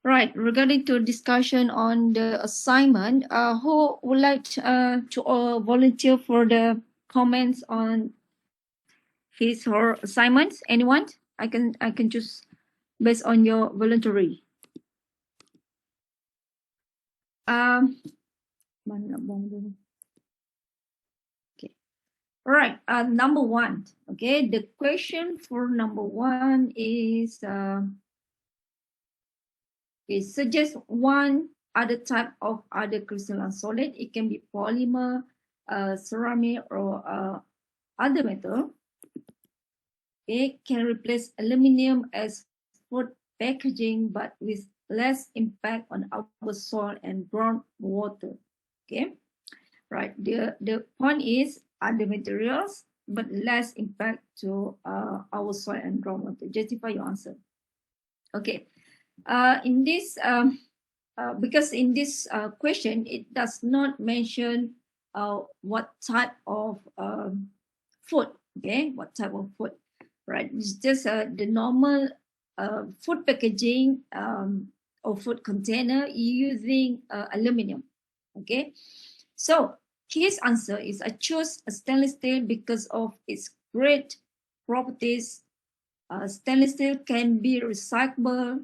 Right, regarding to discussion on the assignment, who would like to volunteer for the comments on his or her assignments? Anyone? I can choose based on your voluntary. Mana buang dulu. Okay. All right. Number one. Okay. The question for number one is suggest one other type of other crystalline solid. It can be polymer, ceramic, or other metal. Okay, can replace aluminum as food packaging, but with less impact on our soil and groundwater. Okay, right. The point is other materials, but less impact to our soil and groundwater. Justify your answer. Okay. In this, because in this question, it does not mention what type of food. Okay, what type of food, right? It's just the normal food packaging or food container using aluminum. Okay, so his answer is I chose a stainless steel because of its great properties. Stainless steel can be recyclable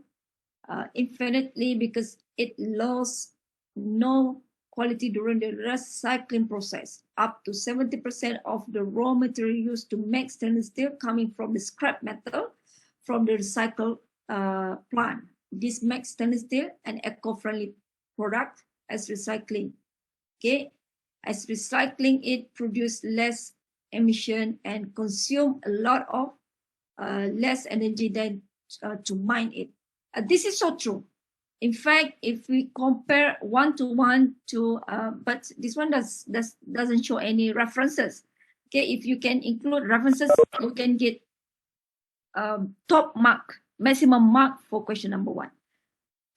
infinitely because it lost no quality during the recycling process. Up to 70% of the raw material used to make stainless steel coming from the scrap metal from the recycle plant. This makes stainless steel an eco-friendly product as recycling. Okay, as recycling it produce less emission and consume a lot of less energy than to mine it. This is so true. In fact, if we compare one-to-one to, but this one doesn't show any references. Okay, if you can include references, you can get top mark, maximum mark for question number one.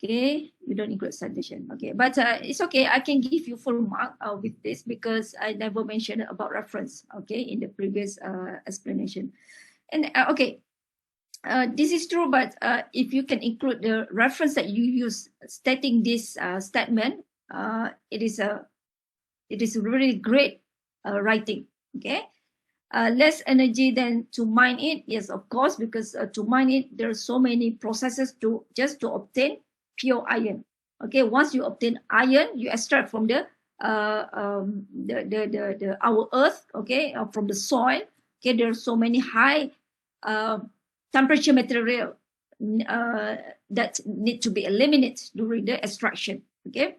Okay, you don't include citation. Okay, but it's okay. I can give you full mark with this because I never mentioned about reference. Okay, in the previous explanation. And okay, this is true, but if you can include the reference that you use stating this statement, it is really great writing. Okay, less energy than to mine it. Yes, of course, because to mine it, there are so many processes to obtain pure iron. Okay, once you obtain iron, you extract from the our earth. Okay, from the soil. Okay, there are so many high temperature material that need to be eliminated during the extraction. Okay,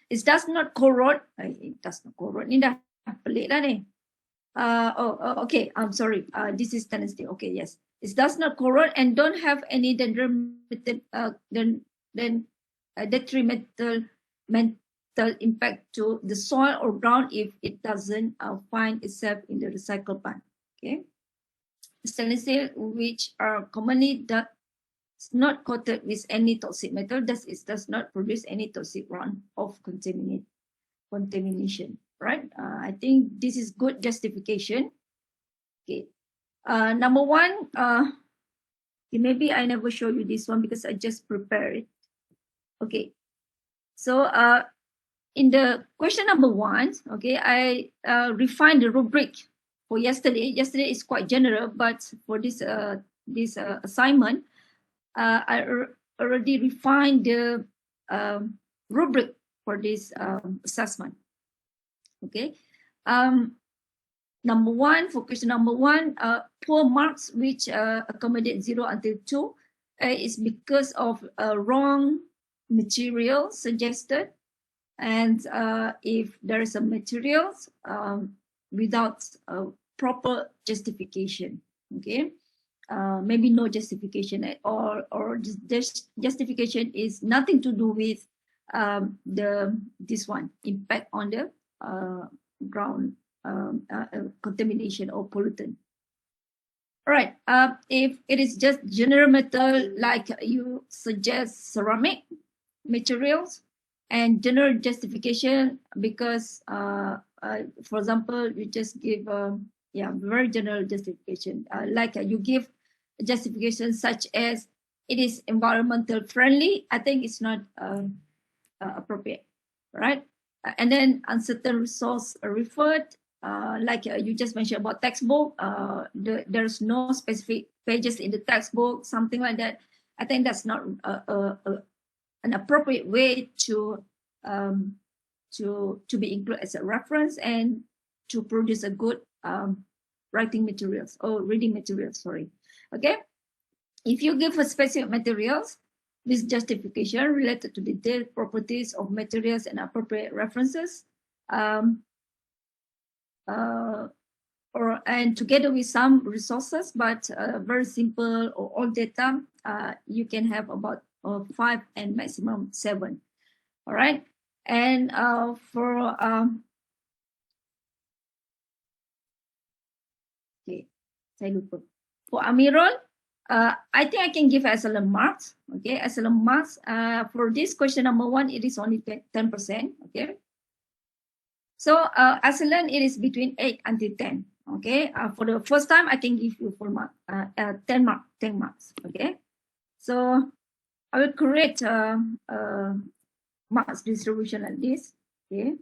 it does not corrode. It does not corrode. Ni dah pelik lah ni. Okay. I'm sorry. This is stainless steel. Okay, yes. It does not corrode and don't have any detrimental impact to the soil or ground if it doesn't find itself in the recycle pan. Okay. Stainless steel, which are commonly not coated with any toxic metal, thus it does not produce any toxic runoff contamination. Right? I think this is good justification. Okay. Number one, maybe I never show you this one because I just prepared it. Okay. So in the question number one, okay, I refined the rubric for yesterday. Yesterday is quite general, but for this assignment, I already refined the rubric for this assessment. Okay. Number one, for question number one, poor marks which accommodate 0 until 2 is because of wrong material suggested. And if there is a materials without a proper justification, okay, maybe no justification at all, or this justification is nothing to do with this one impact on the ground contamination or pollutant. All right. If it is just general metal, like you suggest ceramic materials, and general justification because, for example, you just give very general justification, like you give justification such as it is environmental friendly, I think it's not appropriate, right? And then uncertain resource referred, like you just mentioned about textbook, there's no specific pages in the textbook, something like that. I think that's not an appropriate way to be included as a reference and to produce a good writing materials or reading materials, sorry. Okay, if you give a specific materials with justification related to the detailed properties of materials and appropriate references, and together with some resources, but very simple or all data, you can have about 5 and maximum 7. All right, and for okay, saya lupa. For Amirul, I think I can give excellent marks. Okay, excellent marks. For this question number 1, it is only 10%. Okay. So excellent, it is between 8 until 10. Okay. For the first time, I can give you full mark, 10 marks. Okay. So I will create marks distribution like this. Okay.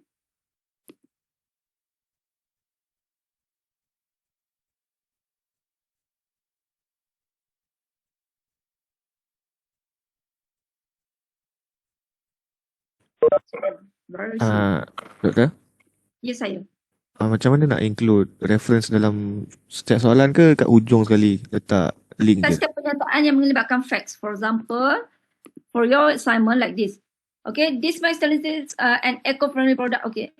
Doktor? Yes, saya. Macam mana nak include reference dalam setiap soalan ke kat ujung sekali letak link je? Setiap pernyataan yang melibatkan facts. For example, for your assignment like this. Okay, this my statistics an eco-friendly product. Okay,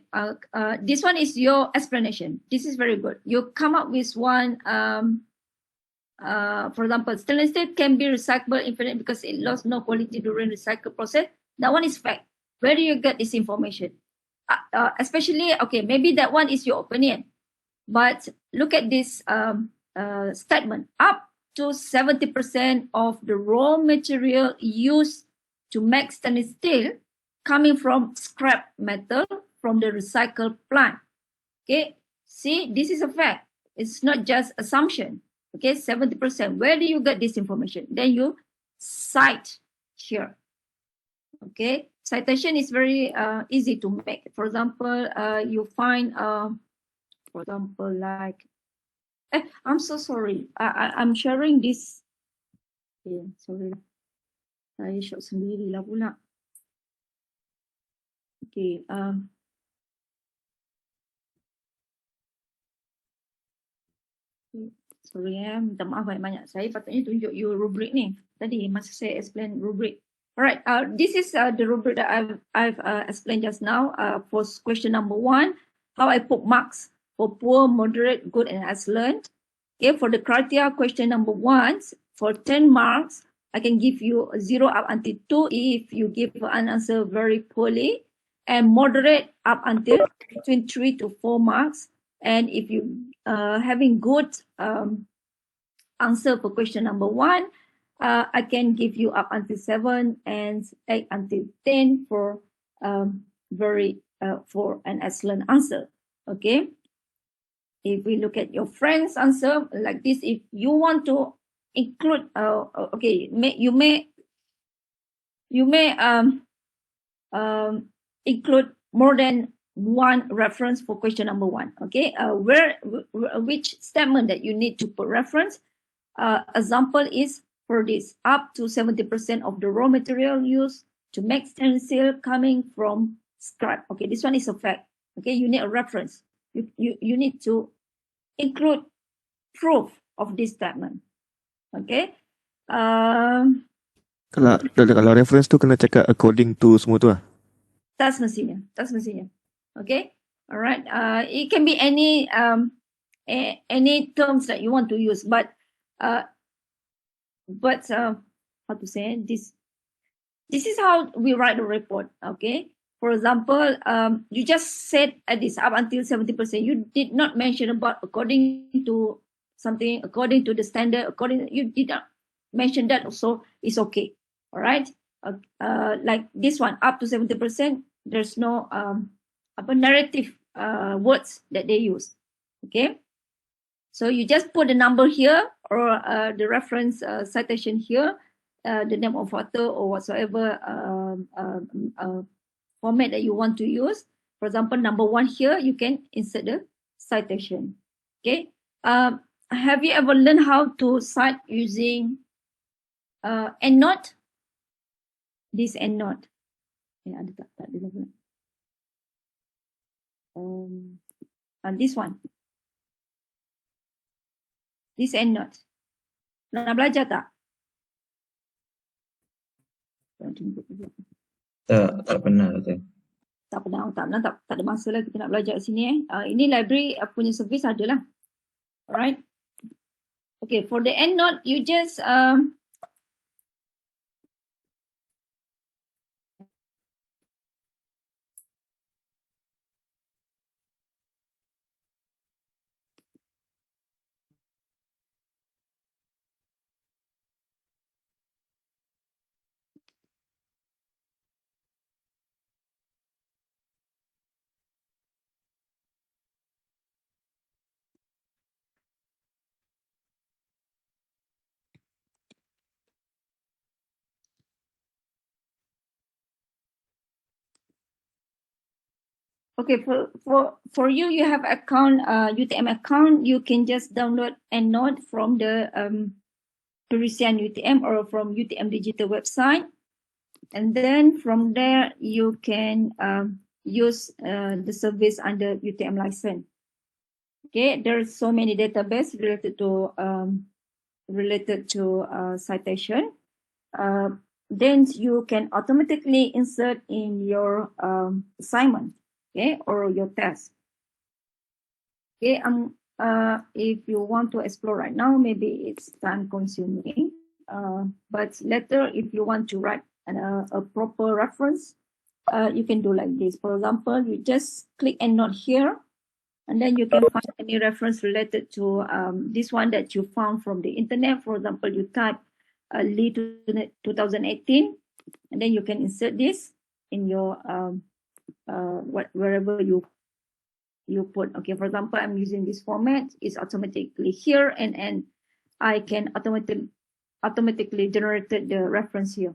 this one is your explanation. This is very good. You come up with one. For example, stainless steel can be recyclable infinite because it lost no quality during recycle process. That one is fact. Where do you get this information? Especially, okay, maybe that one is your opinion, but look at this statement. Up to 70% of the raw material used to make stainless steel coming from scrap metal from the recycled plant. Okay, see, this is a fact. It's not just assumption. Okay, 70%. Where do you get this information? Then you cite here. Okay, citation is very easy to make. For example, you find, for example, like, I'm so sorry. I'm sharing this. Okay, sorry. Saya shot sendiri lah pula. Okay. Sorry minta maaf banyak-banyak. Saya patutnya tunjuk you rubric ni. Tadi masa saya explain rubric. Alright, this is the rubric that I've explained just now for question number 1, how I put marks for poor, moderate, good, and excellent. Okay, for the criteria question number 1, for 10 marks, I can give you 0 up until 2 if you give an answer very poorly, and moderate up until between 3 to 4 marks. And if you having good answer for question number 1, I can give you up until 7 and 8 until 10 for for an excellent answer. Okay. If we look at your friend's answer like this, if you want to include, okay, you may include more than one reference for question number 1. Okay, which statement that you need to put reference? Example is for this, up to 70% of the raw material used to make stainless steel coming from scrap. Okay, this one is a fact. Okay, you need a reference. You need to include proof of this statement. Okay. Kalau reference tu kena cakap according to semua tu lah. Tas mestinya. Okay. All right. It can be any terms that you want to use, but how to say this? This is how we write a report. Okay. For example, you just said at this up until 70%. You did not mention about according to something, according to the standard, you did not mention that, also it's okay. All right. Like this one, up to 70%, there's no narrative words that they use. Okay. So you just put the number here or the reference citation here. the name of author or whatsoever format that you want to use. For example, number 1 here, you can insert the citation. Okay. Have you ever learned how to cite using EndNote? This EndNote. Ada tak ada lagi. This one. This EndNote. Nak belajar tak? Tak pernah kata. Tak ada masa lah kita nak belajar kat sini. Ini library punya service ada lah. Alright. Okay, for the EndNote, you just okay, for you, you have account, UTM account, you can just download EndNote from the Parisian UTM or from UTM digital website. And then from there, you can use the service under UTM license. Okay, there's so many database related to citation. Then you can automatically insert in your assignment, okay, or your test. Okay, if you want to explore right now, maybe it's time consuming. But later, if you want to write a proper reference, you can do like this. For example, you just click EndNote here, and then you can find any reference related to this one that you found from the internet. For example, you type Lee 2018, and then you can insert this in your wherever you put. Okay, for example, I'm using this format. It's automatically here, and I can automatically generated the reference here.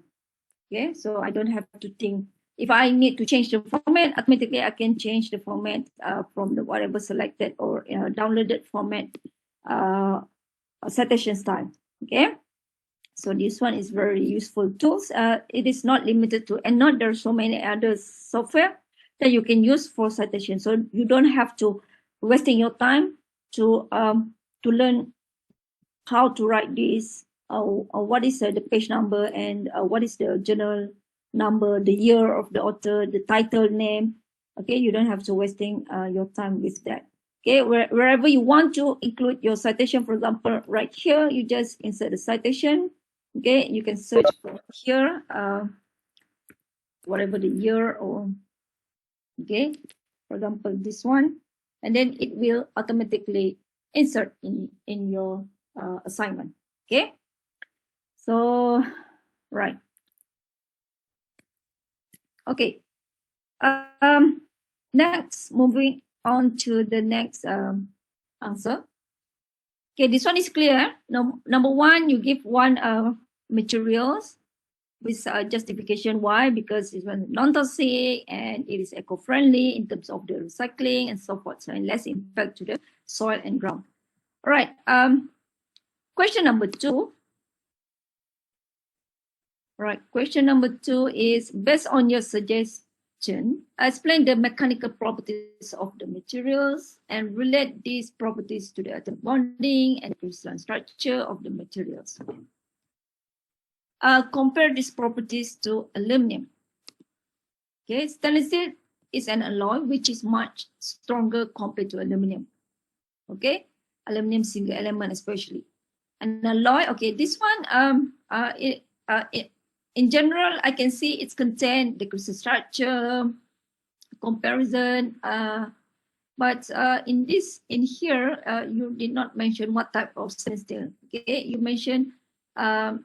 Okay, so I don't have to think. If I need to change the format, automatically I can change the format from the whatever selected or downloaded format citation style. Okay, so this one is very useful tools. It is not limited to EndNote. There are so many other software that you can use for citation. So you don't have to wasting your time to learn how to write this, or what is the page number, and what is the journal number, the year of the author, the title name. Okay, you don't have to wasting your time with that. Okay, wherever you want to include your citation, for example, right here, you just insert the citation. Okay, you can search for here, whatever the year, or okay, for example, this one, and then it will automatically insert in your assignment. Okay, so right. Okay, next, moving on to the next answer. Okay, this one is clear. Number 1, you give one materials with justification why, because it's non-toxic and it is eco-friendly in terms of the recycling and so forth, so and less impact to the soil and ground. All right. Question number 2. Right. Question number 2 is, based on your suggestion, explain the mechanical properties of the materials and relate these properties to the atom bonding and crystalline structure of the materials. Compare these properties to aluminum. Okay, stainless steel is an alloy which is much stronger compared to aluminum. Okay, aluminum single element especially. An alloy, okay, this one, in general, I can see it's contain the crystal structure, comparison, but in here, you did not mention what type of stainless steel. Okay, you mentioned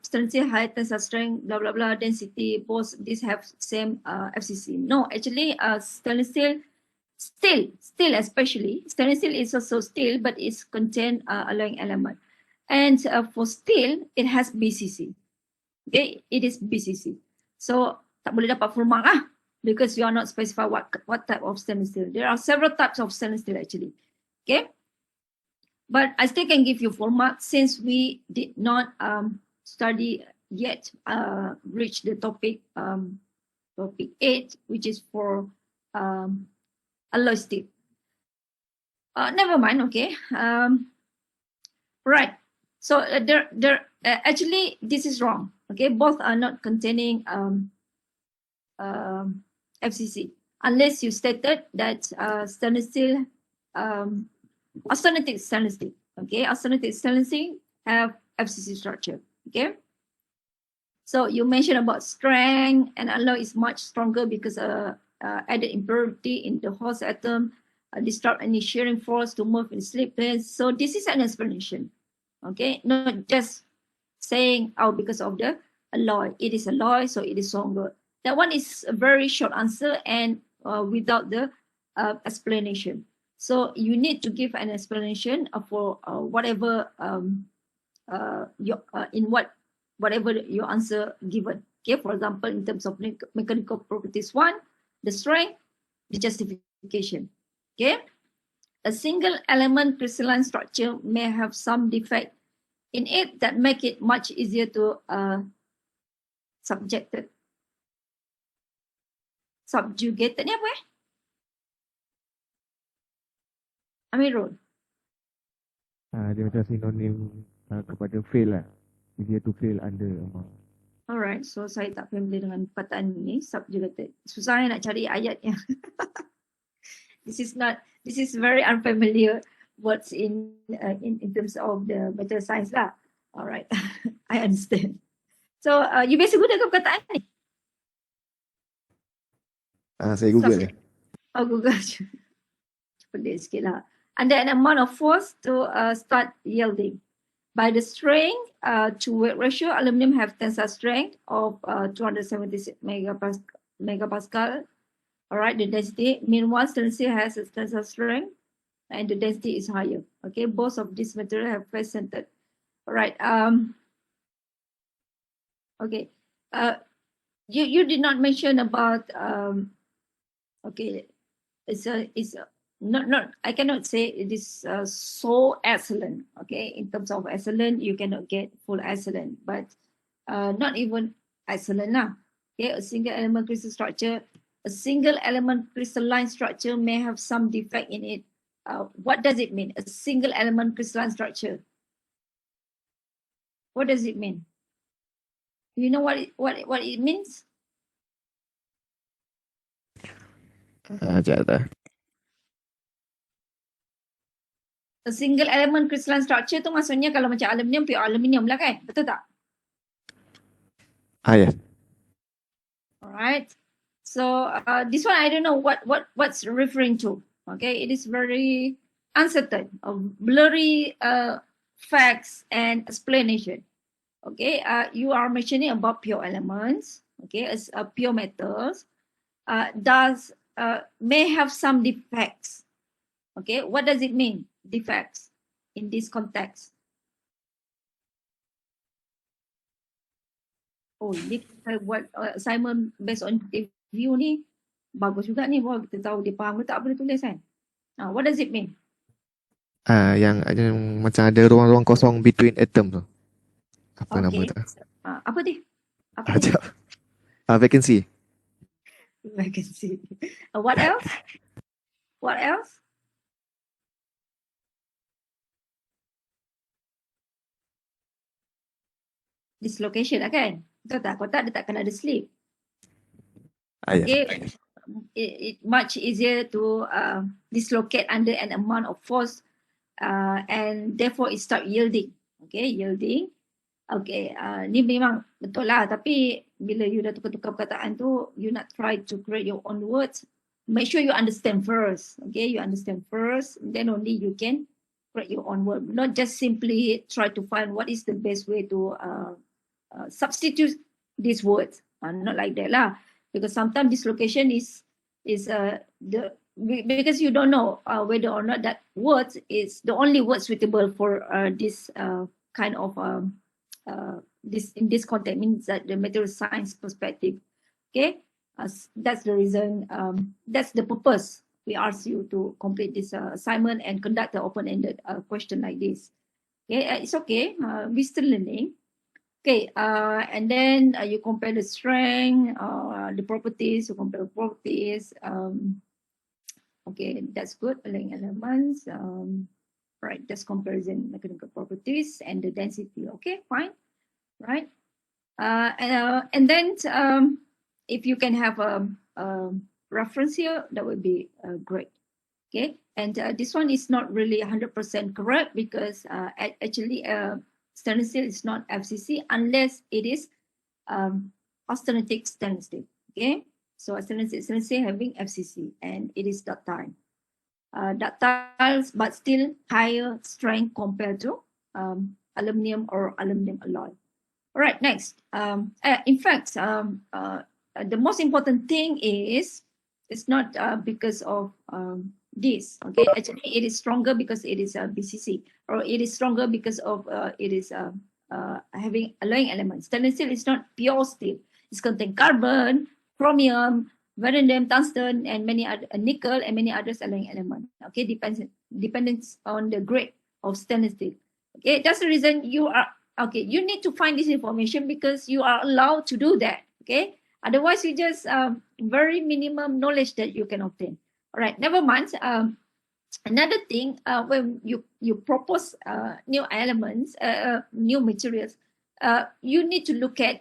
stainless steel, high tensile strength, blah blah blah, density. Both these have same FCC. No, actually, stainless steel especially. Stainless steel is also steel, but it's contain alloying element. And for steel, it has BCC. Okay, it is BCC. So tak boleh dapat full mark lah, because you are not specify what type of stainless steel. There are several types of stainless steel actually. Okay, but I still can give you full mark since we did not study yet reach the topic topic 8, which is for alloy steel. Never mind. Okay. Right. So actually this is wrong. Okay, both are not containing FCC unless you stated that stainless steel, alternative stainless steel. Okay, alternative stainless steel have FCC structure. Okay. So you mentioned about strength, and alloy is much stronger because added impurity in the host atom disrupt any shearing force to move in slip planes. So this is an explanation. Okay, not just saying, oh, because of the alloy, it is alloy, so it is stronger. That one is a very short answer and without the explanation. So you need to give an explanation for whatever whatever your answer given. Okay, for example, in terms of mechanical properties 1, the strength, the justification. Okay, a single element crystalline structure may have some defect in it that make it much easier to subjugated ni apa Amirul? Dia macam sinonim kepada fail lah. Easier to fail under. Alright, so saya tak familiar dengan perkataan ni, subjugated. Susah nak cari ayatnya. This is very unfamiliar words in terms of the material science lah. Alright, I understand. So you biasa gunakan perkataan ni? Saya Google je. Oh, Google je. Pelik sikit lah. Under an amount of force to start yielding. By the strength to weight ratio, aluminum have tensile strength of 276 megapascal. Alright, the density. Meanwhile, stainless steel has a tensile strength and the density is higher. Okay, both of these materials have face centered. Alright. Okay. You did not mention about okay. It's not. I cannot say it is so excellent. Okay, in terms of excellent, you cannot get full excellent, but not even excellent now. Okay, a single element crystal structure. A single element crystalline structure may have some defect in it. What does it mean? A single element crystalline structure. What does it mean? You know what it means? Sekejap tak. A single element crystalline structure tu maksudnya kalau macam aluminium, pure aluminium lah kan? Betul tak? Yes. Alright. So this one I don't know what's referring to. Okay, it is very uncertain, blurry facts and explanation. Okay, you are mentioning about pure elements. Okay, as pure metals may have some defects. Okay, what does it mean, defects, in this context? Oh, ini saya buat assignment based on review ni. Bagus juga ni, baru kita tahu dia faham ke tak boleh tulis kan. What does it mean? Yang macam ada ruang-ruang kosong between atom tu. Apa nama tu? Apa dia? Sekejap. Vacancy. Vacancy. What else? What else? Dislocation lah kan? Betul tak? Kalau tak, dia takkan ada slip. Okay. It much easier to dislocate under an amount of force and therefore it start yielding. Okay, yielding. Okay, ni memang betul lah. Tapi bila you dah tukar-tukar perkataan tu, you nak try to create your own words. Make sure you understand first. Okay, you understand first. Then only you can create your own word. Not just simply try to find what is the best way to substitute these words. Not like that lah. Because sometimes dislocation is because you don't know whether or not that word is the only word suitable for this kind of this in this context means that the material science perspective. Okay, that's the reason. That's the purpose we ask you to complete this assignment and conduct the open-ended question like this. Okay, it's okay. We're still learning. Okay, and then you compare the strength, the properties. You compare the properties. Okay, that's good. Alloying elements. Right, that's comparison mechanical properties and the density. Okay, fine. Right. And then if you can have a reference here, that would be great. Okay, and this one is not really 100% correct because actually stainless steel is not FCC unless it is austenitic stainless steel. Okay, so stainless steel having FCC and it is ductile. Ductile but still higher strength compared to aluminum or aluminum alloy. All right, next. In fact, the most important thing is it's not because of this. Okay, actually, it is stronger because it is BCC, or it is stronger because of it is having alloying elements. Stainless steel is not pure steel. It's contain carbon, chromium, vanadium, tungsten, and many other nickel and many others alloying elements. Okay, depends on the grade of stainless steel. Okay, that's the reason you are. Okay, you need to find this information because you are allowed to do that. Okay, otherwise you just very minimum knowledge that you can obtain. All right, never mind. Another thing, when you propose new elements, new materials, you need to look at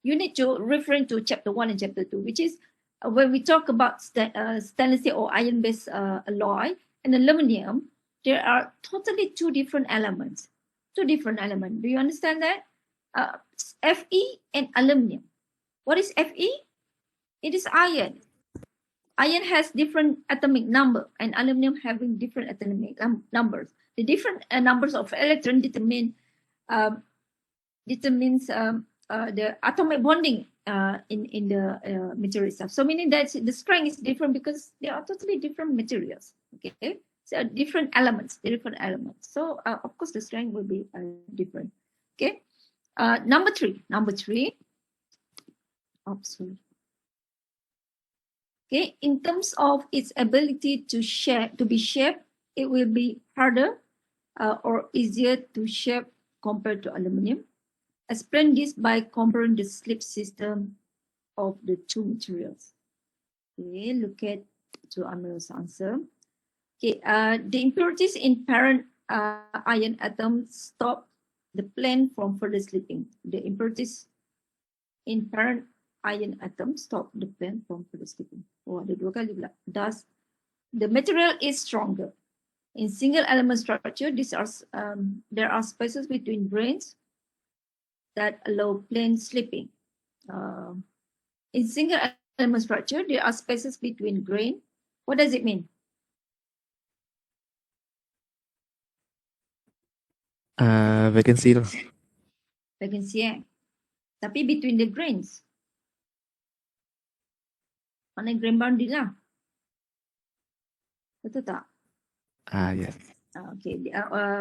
you need to refer to chapter 1 and chapter 2, which is when we talk about stainless steel or iron-based alloy and aluminum. There are totally two different elements. Do you understand that? Fe and aluminum. What is Fe? It is iron. Iron has different atomic number and aluminum having different atomic numbers. The different numbers of electron determines the atomic bonding in the material itself. So meaning that the strength is different because they are totally different materials. Okay. So different elements. So of course the strength will be different. Okay. Number three. Oh, sorry. Okay. In terms of its ability to be shaped, it will be harder or easier to shape compared to aluminum. Explain this by comparing the slip system of the two materials. Okay. Look at to Amir's answer. Okay, the impurities in parent iron atom stop the plane from further slipping. The impurities in parent iron atom stop the plane from further slipping. Oh, ada dua kali pula. Thus, the material is stronger. In single element structure, there are spaces between grains that allow plane slipping. In single element structure, there are spaces between grain. What does it mean? Vacancy lah. Vacancy tapi between the grains. Mana grain boundary lah. Betul tak? Yes. Okay.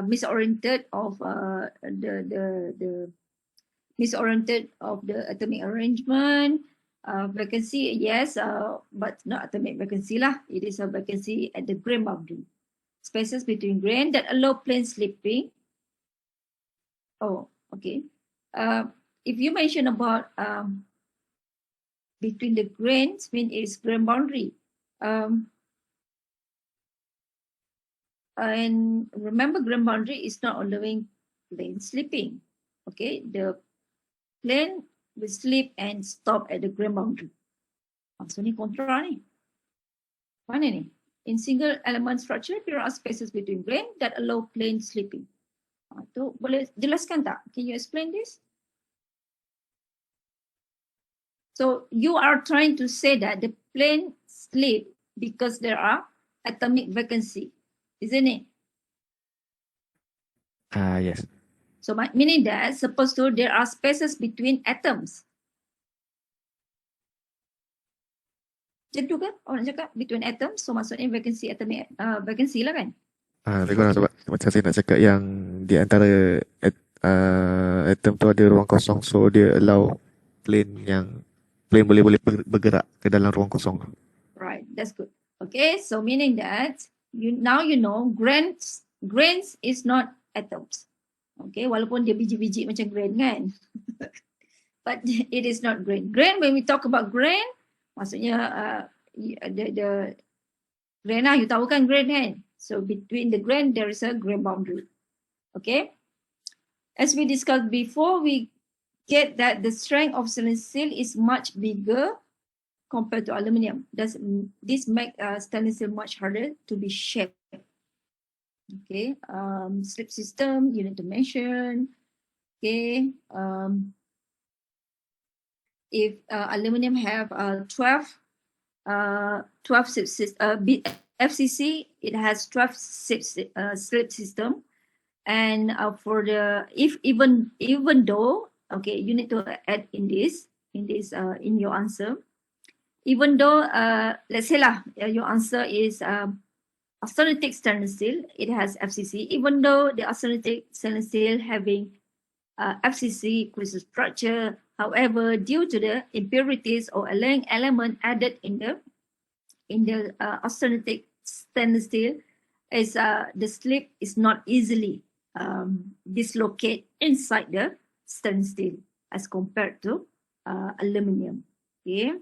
Misoriented of the misoriented of the atomic arrangement. Vacancy, yes, but not atomic vacancy lah. It is a vacancy at the grain boundary. Spaces between grain that allow plane slipping. Oh, okay. If you mention about between the grains, mean it's grain boundary. And remember, grain boundary is not allowing plane slipping. Okay, the plane will slip and stop at the grain boundary. So ni kontra ni. Mana ni? In single element structure, there are spaces between grain that allow plane slipping. Tu boleh jelaskan tak? Can you explain this? So you are trying to say that the plane slip because there are atomic vacancy, isn't it? Yes. So meaning that supposed to there are spaces between atoms. Macam tu kan? Orang cakap between atoms, so maksudnya vacancy atomic vacancy lah kan? Lebih kurang sebab macam saya nak cakap yang di antara atom tu ada ruang kosong, so dia allow plane boleh bergerak ke dalam ruang kosong. Right, that's good. Okay, so meaning that you know grains is not atoms. Okay, walaupun dia biji-biji macam grain kan. But it is not grain. Grain, when we talk about grain, maksudnya the grain lah, you tahu kan grain kan? So between the grain, there is a grain boundary. Okay? As we discussed before, we get that the strength of stainless steel is much bigger compared to aluminum. This make stainless steel much harder to be shaped. Okay, slip system you need to mention. Okay, if aluminum have 12 FCC, it has 12 slip system, and for the even though, okay, you need to add in your answer. Even though let's say lah, your answer is austenitic stainless steel, it has FCC. Even though the austenitic stainless steel having FCC crystal structure, however, due to the impurities or alloying element added in the austenitic stainless steel, is the slip is not easily dislocate inside the stainless steel as compared to aluminum. Okay.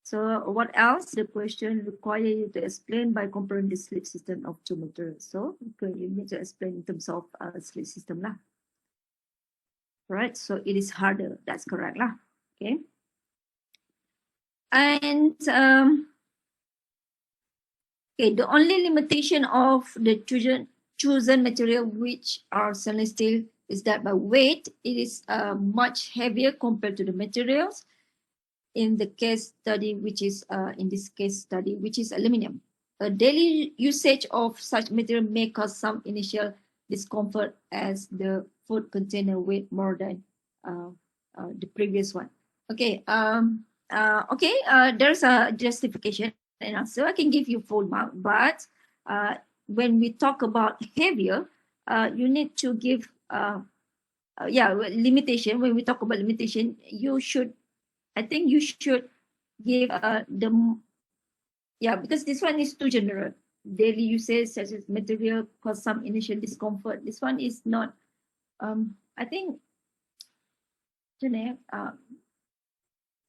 So what else? The question require you to explain by comparing the slip system of two materials. So okay, you need to explain in terms of slip system lah. Right, so it is harder. That's correct lah. Okay. And okay, the only limitation of the chosen material, which are stainless steel, is that by weight it is much heavier compared to the materials in the case study, which is aluminum. A daily usage of such material may cause some initial discomfort as the food container weight more than the previous one. Okay. There's a justification and answer. I can give you full mark, but when we talk about heavier, you need to give limitation. When we talk about limitation, I think you should give because this one is too general. Daily usage such as material cause some initial discomfort. This one is not. I think.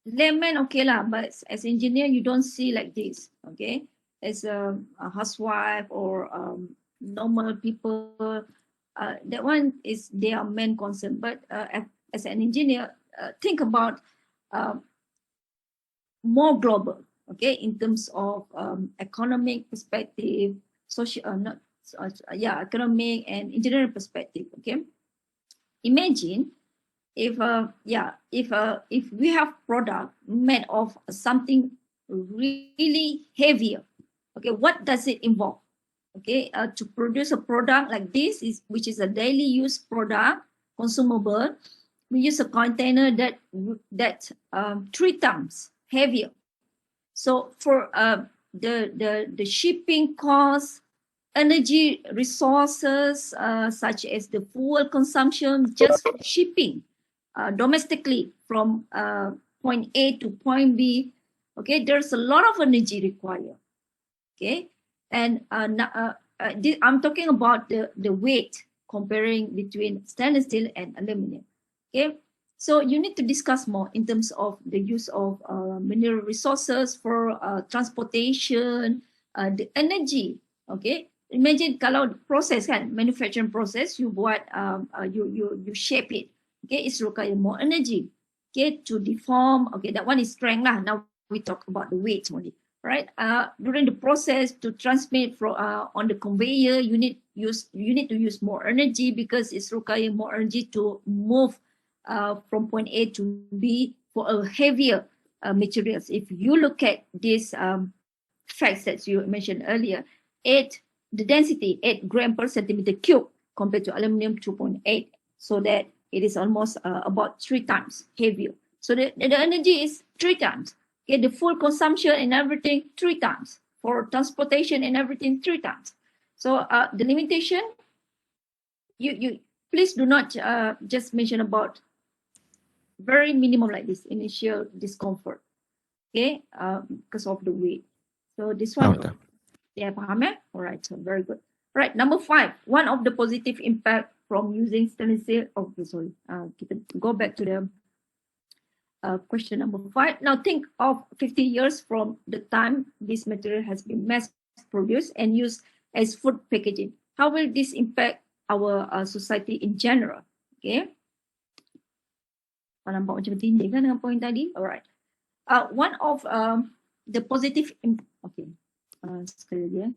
Layman okay lah, but as engineer you don't see like this. Okay, as a housewife or normal people, that one is their main concern. But as an engineer, think about more global, okay, in terms of economic perspective, economic and engineering perspective. Okay, imagine if we have product made of something really heavier, okay, what does it involve? Okay, to produce a product like this, which is a daily use product, consumable, we use a container that 3 times heavier. So for the shipping costs, energy resources such as the fuel consumption just for shipping domestically from point A to point B, okay, there's a lot of energy required. Okay, and I'm talking about the weight comparing between stainless steel and aluminum. Okay, so you need to discuss more in terms of the use of mineral resources for transportation, the energy. Okay, imagine kalau proses kan, manufacturing process, you buat you shape it. Okay, it's require more energy. Okay, to deform. Okay, that one is strength lah. Now we talk about the weight only. Right, during the process to transmit from on the conveyor, you need to use more energy because it's require more energy to move from point A to B for a heavier materials. If you look at these facts that you mentioned earlier, the density 8 gram per centimeter cube compared to aluminum 2.8, so that it is almost about 3 times heavier. So the energy is 3 times. Okay, the full consumption and everything 3 times. For transportation and everything 3 times. So the limitation, you please do not just mention about very minimum like this initial discomfort, okay, because of the weight. So this one, Betul. yeah, faham eh? All right, so very good. All right, number 5, one of the positive impact from using stainless steel. Okay, sorry, kita go back to the question number 5. Now think of 50 years from the time this material has been mass produced and used as food packaging. How will this impact our society in general? Okay. Nampak macam tindih kan dengan point tadi? Alright. One of the positive, okay. Sekali lagi.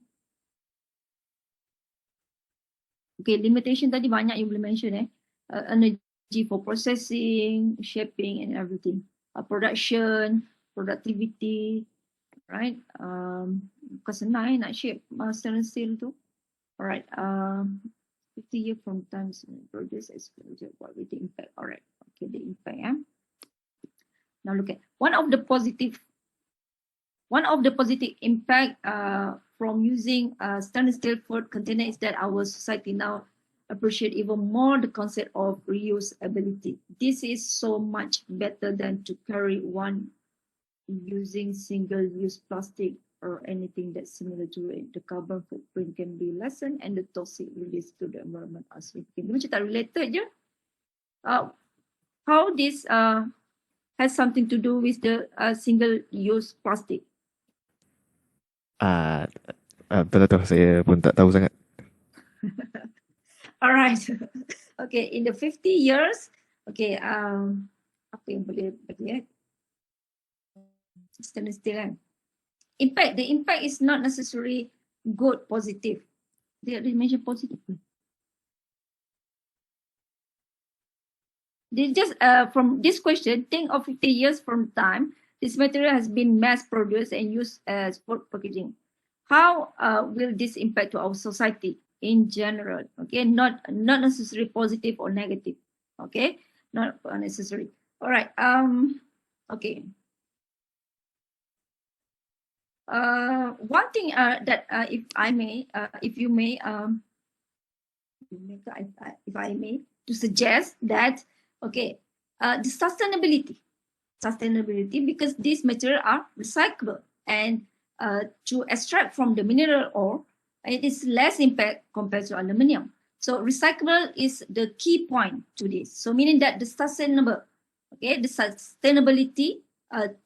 Okay, limitation tadi banyak you boleh mention energy for processing, shaping and everything. Production, productivity, right? Bukan senang nak shape stainless steel tu. Alright. 50 years from time produce exposure, what will the impact? Alright. Okay, the impact. Now look at one of the positive impact from using stainless steel food container is that our society now appreciate even more the concept of reusability. This is so much better than to carry one using single-use plastic or anything that's similar to it. The carbon footprint can be lessened and the toxic release to the environment are significant. Macam tak related je. How this has something to do with the single-use plastic? Betul, saya pun tak tahu sangat. Alright. Okay, in the 50 years, okay, apa yang boleh bagi stainless steel kan? The impact is not necessarily good, positive. They mention positive. They just from this question, think of 50 years from time, this material has been mass produced and used as food packaging. How will this impact to our society in general? Okay, not necessarily positive or negative. Okay, not necessary. All right. Okay. One thing that if I may, to suggest that, okay, the sustainability, because these materials are recyclable and to extract from the mineral ore, it is less impact compared to aluminium. So recyclable is the key point to this. So meaning that the sustainable, okay, the sustainability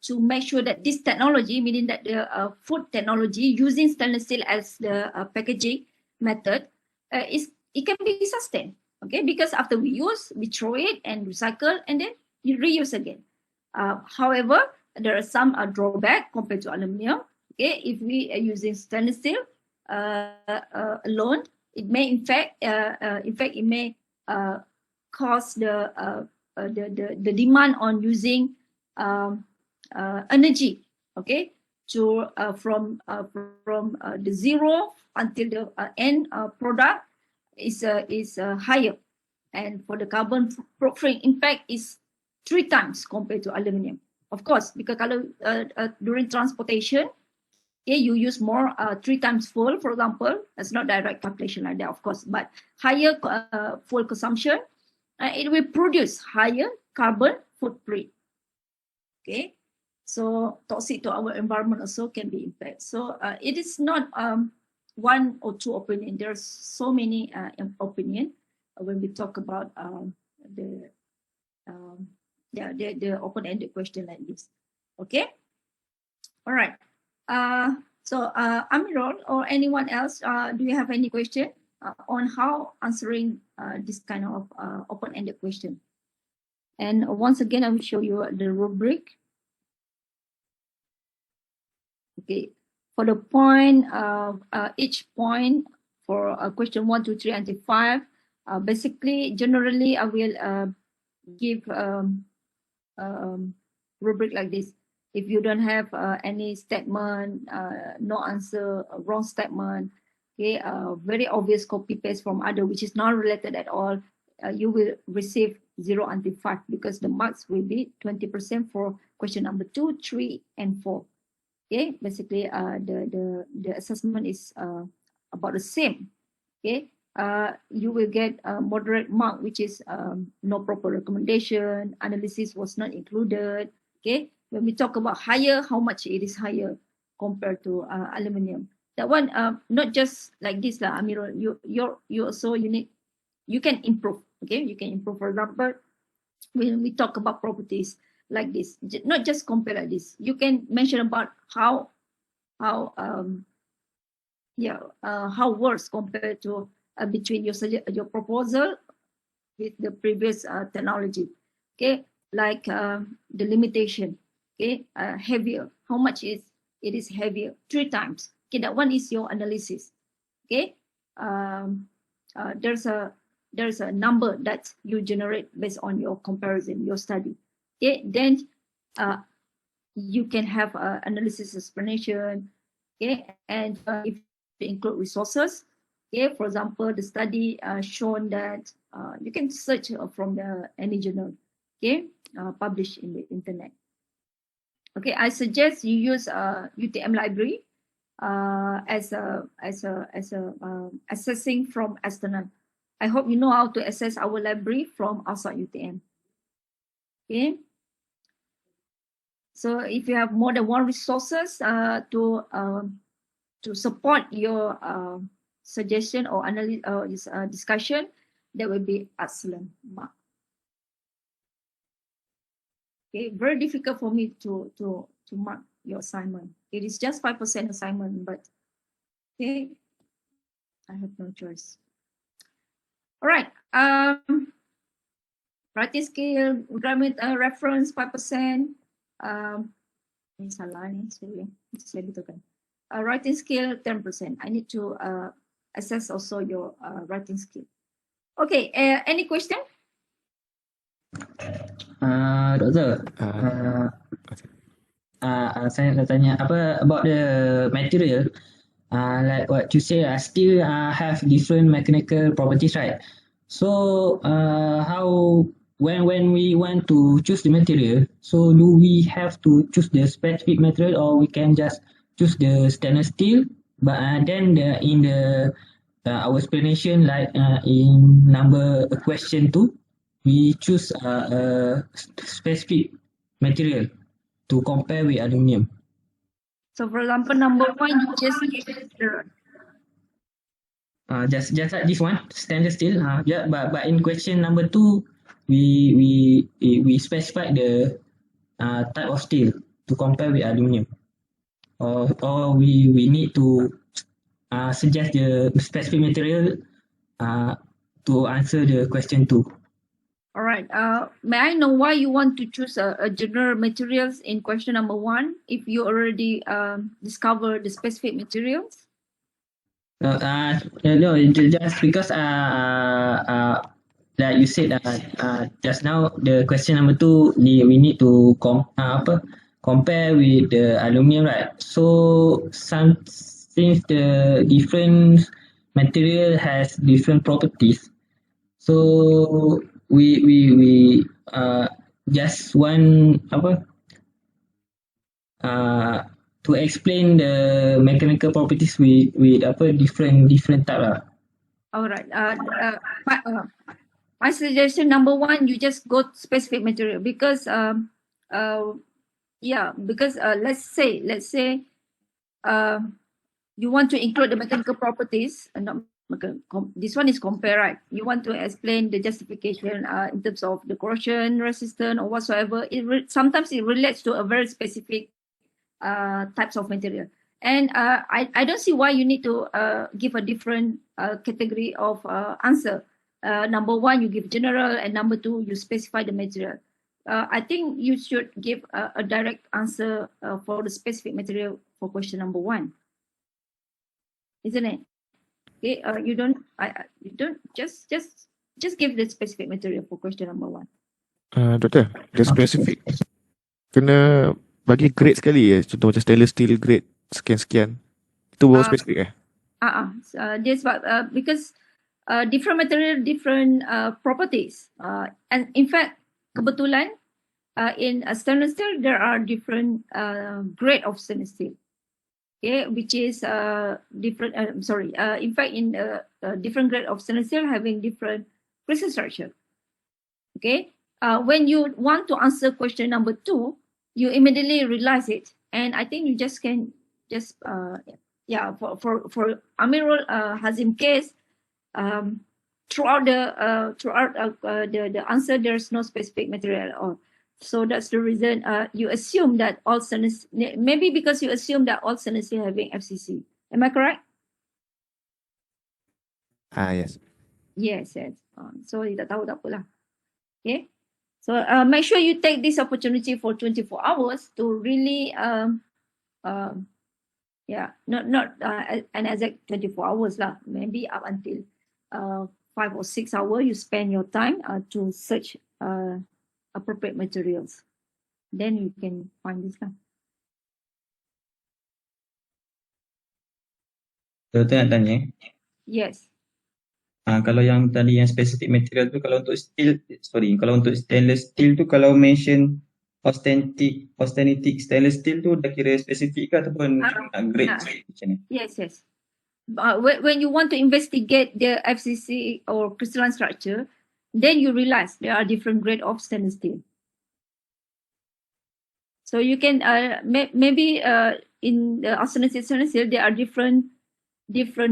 to make sure that this technology, meaning that the food technology using stainless steel as the packaging method, it can be sustained. Okay, because after we use, we throw it and recycle and then you reuse again. However, there are some drawback compared to aluminium. Okay, if we are using stainless steel alone, it may in fact it may cause the demand on using energy. Okay, to from the zero until the end product is higher, and for the carbon footprint impact is 3 times compared to aluminium. Of course, because kalau during transportation, okay, you use more 3 times fuel, for example. That's not direct calculation like that, of course, but higher fuel consumption, it will produce higher carbon footprint. Okay, so toxic to our environment also can be impact. So it is not one or two opinion. There's so many opinion when we talk about the open-ended question like this. Okay, all right. So Amirul or anyone else, do you have any question on how answering this kind of open-ended question? And once again, I will show you the rubric. Okay, for the point, each point for question 1, 2, 3 until 5, basically, generally, I will give rubric like this. If you don't have any statement, no answer, wrong statement, okay, very obvious copy paste from other which is not related at all, you will receive 0 until 5 because the marks will be 20% for question number 2, 3, and 4. Okay, basically the assessment is about the same. Okay, you will get a moderate mark, which is no proper recommendation, analysis was not included. Okay, when we talk about higher, how much it is higher compared to aluminium. That one, not just like this lah. Amirul, you also you can improve. Okay, you can improve. For example, when we talk about properties like this, not just compare like this. You can mention about how how worse compared to between your proposal with the previous technology. Okay, like the limitation. Okay, heavier. How much is it is heavier? 3 times. Okay, that one is your analysis. Okay, there's a number that you generate based on your comparison, your study. Okay, then you can have analysis explanation. Okay, and if you include resources, okay, for example, the study shown that you can search from any journal, okay, published in the internet. Okay, I suggest you use UTM library as assessing from external. I hope you know how to access our library from outside UTM. Okay. So if you have more than one resources to support your suggestion or analysis discussion, that will be excellent mark. Okay, very difficult for me to mark your assignment. It is just 5% assignment, but okay, I have no choice. All right. Writing skill, grammar reference 5%. Ini salah ni, sorry. Saya betulkan. Writing skill 10%. I need to assess also your writing skill. Okay, any question? Doktor, saya nak tanya apa about the material. Like what you say, still have different mechanical properties, right? So how when we want to choose the material, so do we have to choose the specific material, or we can just choose the stainless steel? But then in our explanation, like in question 2, we choose a specific material to compare with aluminium. So for example, number 1, you just just like this one, stainless steel. Yeah, but in question number 2, we specify the type of steel to compare with aluminium, or we need to suggest the specific material to answer the question 2. All right. May I know why you want to choose a general materials in question number 1 if you already discovered the specific materials? No, just because like you said just now, the question number 2, we need to compare with the aluminium, right? So since the different material has different properties, so we just want to explain the mechanical properties with different type lah. All right. My suggestion number 1, you just go specific material because because let's say you want to include the mechanical properties and not this one is compare, right? You want to explain the justification in terms of the corrosion resistant or whatsoever. Sometimes it relates to a very specific types of material, and I don't see why you need to give a different category of answer. Number 1, you give general, and number 2, you specify the material. I think you should give a direct answer for the specific material for question number 1, isn't it? Okay, you don't just give the specific material for question number 1. Doktor, the specific kena bagi grade sekali contoh macam stainless steel grade sekian-sekian. Itu baru spesifik Yes, but because different material, different properties. And in fact, kebetulan in stainless steel, there are different grade of stainless steel. okay, which is different. In fact, in different grade of stainless steel having different crystal structure. Okay, when you want to answer question number 2, you immediately realize it, and I think you just can just yeah, for Amirul Hazim case, throughout the answer there's no specific material at all. So that's the reason you assume that all stainless, maybe because you assume that all stainless steel having FCC. Am I correct? Yes. Yes. So you tak tahu tak apalah. Okay. So make sure you take this opportunity for 24 hours to really not an exact 24 hours lah. Maybe up until 5 or 6 hours you spend your time to search appropriate materials. Then you can find this lah. Doktor nak tanya, Yes. kalau yang tadi yang specific material tu, kalau untuk kalau untuk stainless steel tu, kalau mention austenitic stainless steel tu dah kira spesifik ke ataupun grade macam ni? Yes. When you want to investigate the FCC or crystalline structure, then you realize there are different grade of stainless steel. So you can maybe in the austenitic stainless steel there are different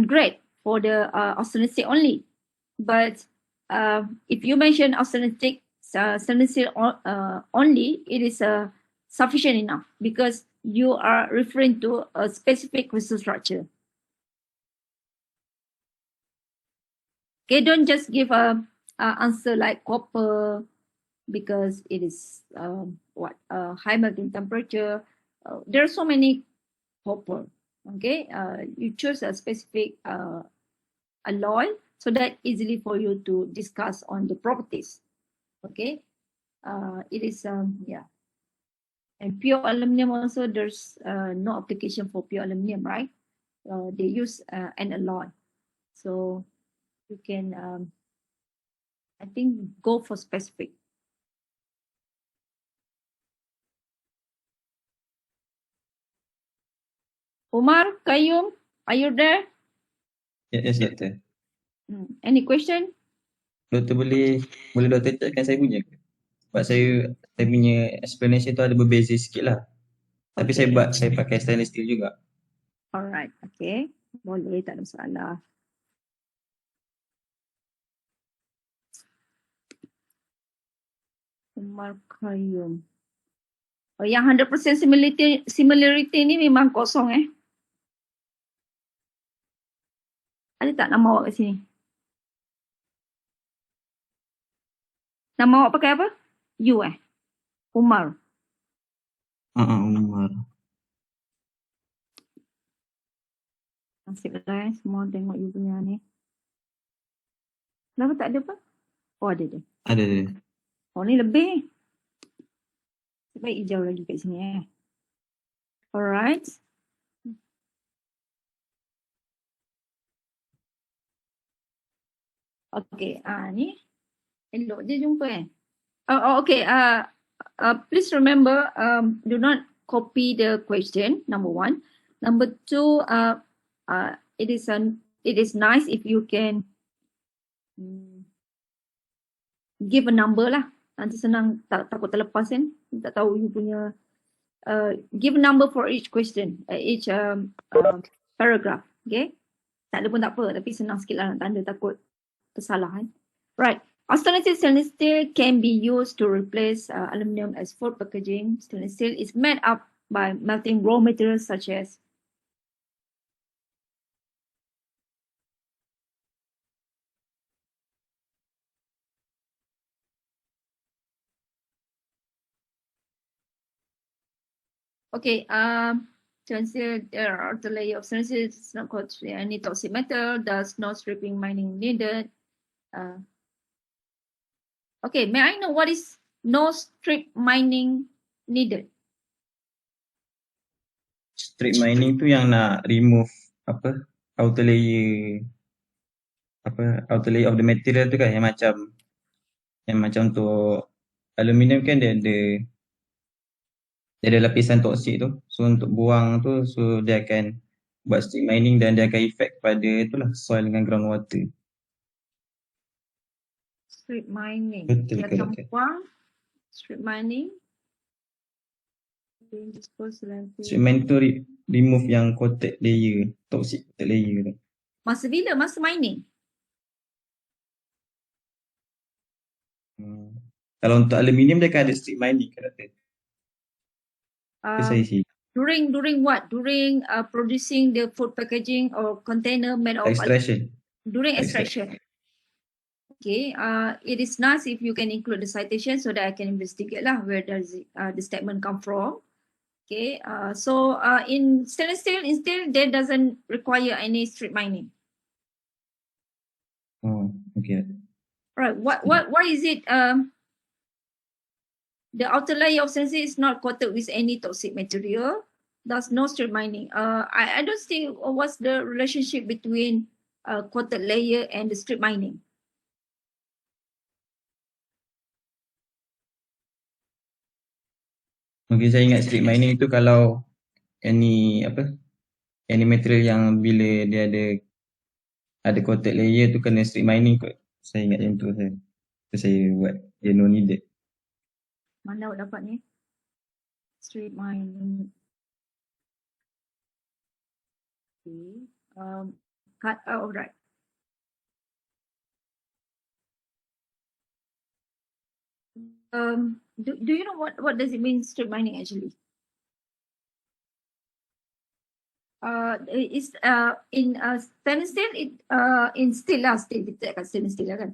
grade for the austenitic only. But if you mention austenitic stainless steel only, it is sufficient enough because you are referring to a specific crystal structure. Okay, don't just give a answer like copper because it is high melting temperature. There are so many copper. Okay, you choose a specific alloy so that easily for you to discuss on the properties. Okay, it is and pure aluminum also, there's no application for pure aluminum, right? They use an alloy, so you can I think go for specific. Umar, Qayyum, are you there? Yes, doktor. Any question? Doktor boleh doktor cakapkan saya punya ke? Sebab saya punya explanation tu ada berbeza sikit lah. Tapi Okay. saya pakai stainless steel juga. Alright, okay. Boleh, tak ada masalah. Umar Qayyum. Oh, yang 100% similarity ni memang kosong Ada tak nama awak kat sini? Nama awak pakai apa? You Umar. Umar. Nasib lah semua tengok you punya ni. Kenapa tak ada apa? Oh, ada. Ada. Oh, ni lebih. Baik hijau lagi kat sini Alright. Okay, ni elok je jumpa okay, please remember, do not copy the question, number 1. Number 2, it is nice if you can give a number lah. Nanti senang, takut terlepas kan. Tak tahu you punya, give a number for each question, each paragraph, okay. Tak ada pun tak apa, tapi senang sikit lah nak tanda, takut kesalahan. Right. Austenitic stainless steel can be used to replace aluminum as food packaging. Stainless steel is made up by melting raw materials such as stainless steel, there are the layer of stainless steel, it's not called any toxic metal, thus no stripping mining needed. Okay, may I know what is no strip mining needed? Strip mining tu yang nak remove outer layer of the material tu kan, yang macam untuk aluminium kan dia ada dia ada lapisan toksik tu. So untuk buang tu, so dia akan buat strip mining dan dia akan effect pada itulah soil dengan groundwater. Strip mining. Betul Dia ke akan doktor? buang strip mining. Being disposed to landfill. Strip mining tu remove yang coated layer, toxic coated layer tu. Masa bila? Masa mining? Kalau untuk aluminium dia akan ada strip mining ke doktor? Ke saya sih? During what? During producing the food packaging or container made of Extraction. during extraction. Okay. It is nice if you can include the citation so that I can investigate lah where does the statement come from. Okay. So in stainless steel, there doesn't require any strip mining. Oh, okay. Right. Why is it the outer layer of stainless steel is not coated with any toxic material? Thus no strip mining. I don't see what's the relationship between coated layer and the strip mining. Mungkin saya ingat strip mining tu kalau any material yang bila dia ada coated layer tu kena strip mining kot. Saya ingat yang tu saya buat dia no needed. Mana awak dapat ni? Strip mining. Okay. Cut out, right. Do you know what does it mean strip mining actually? Is in stainless steel in steel lah, steel kita kat stainless steel lah kan.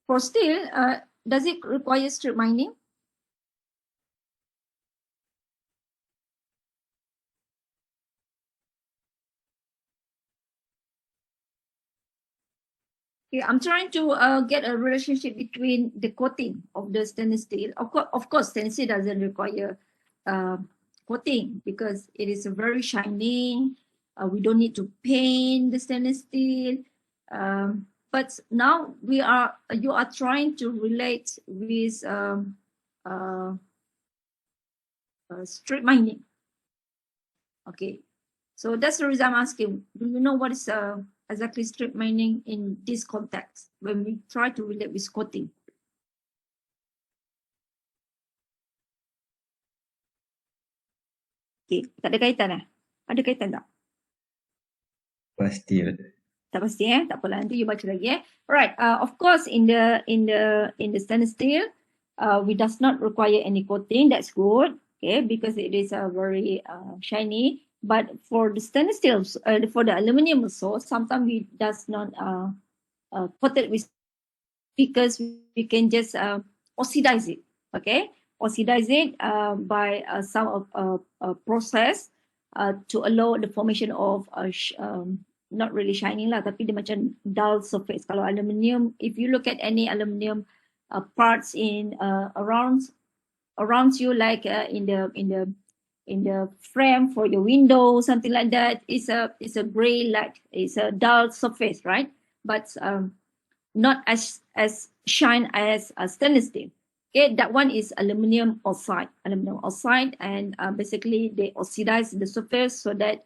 For steel, does it require strip mining? Okay, I'm trying to get a relationship between the coating of the stainless steel. Of course, stainless steel doesn't require coating because it is very shining. We don't need to paint the stainless steel. But now you are trying to relate with strip mining. Okay, so that's the reason I'm asking. Do you know what is exactly strip mining in this context when we try to relate with coating? Okay, tak ada kaitan lah? Ada kaitan tak? Pasti. Tak pasti tak apalah, nanti you baca lagi Alright, of course in the stainless steel, we does not require any coating. That's good, okay, because it is very shiny. But for the stainless steel, for the aluminium also, sometimes we does not coat it with, because we can just oxidize it, okay? Oxidize it by some process to allow the formation of not really shining lah, tapi dia macam dull surface. Kalau aluminium, if you look at any aluminium parts in around you, like in the frame for your window, something like that, it's a gray light, it's a dull surface, right? But not as shine as stainless steel. Okay, that one is aluminum oxide, and basically they oxidize the surface so that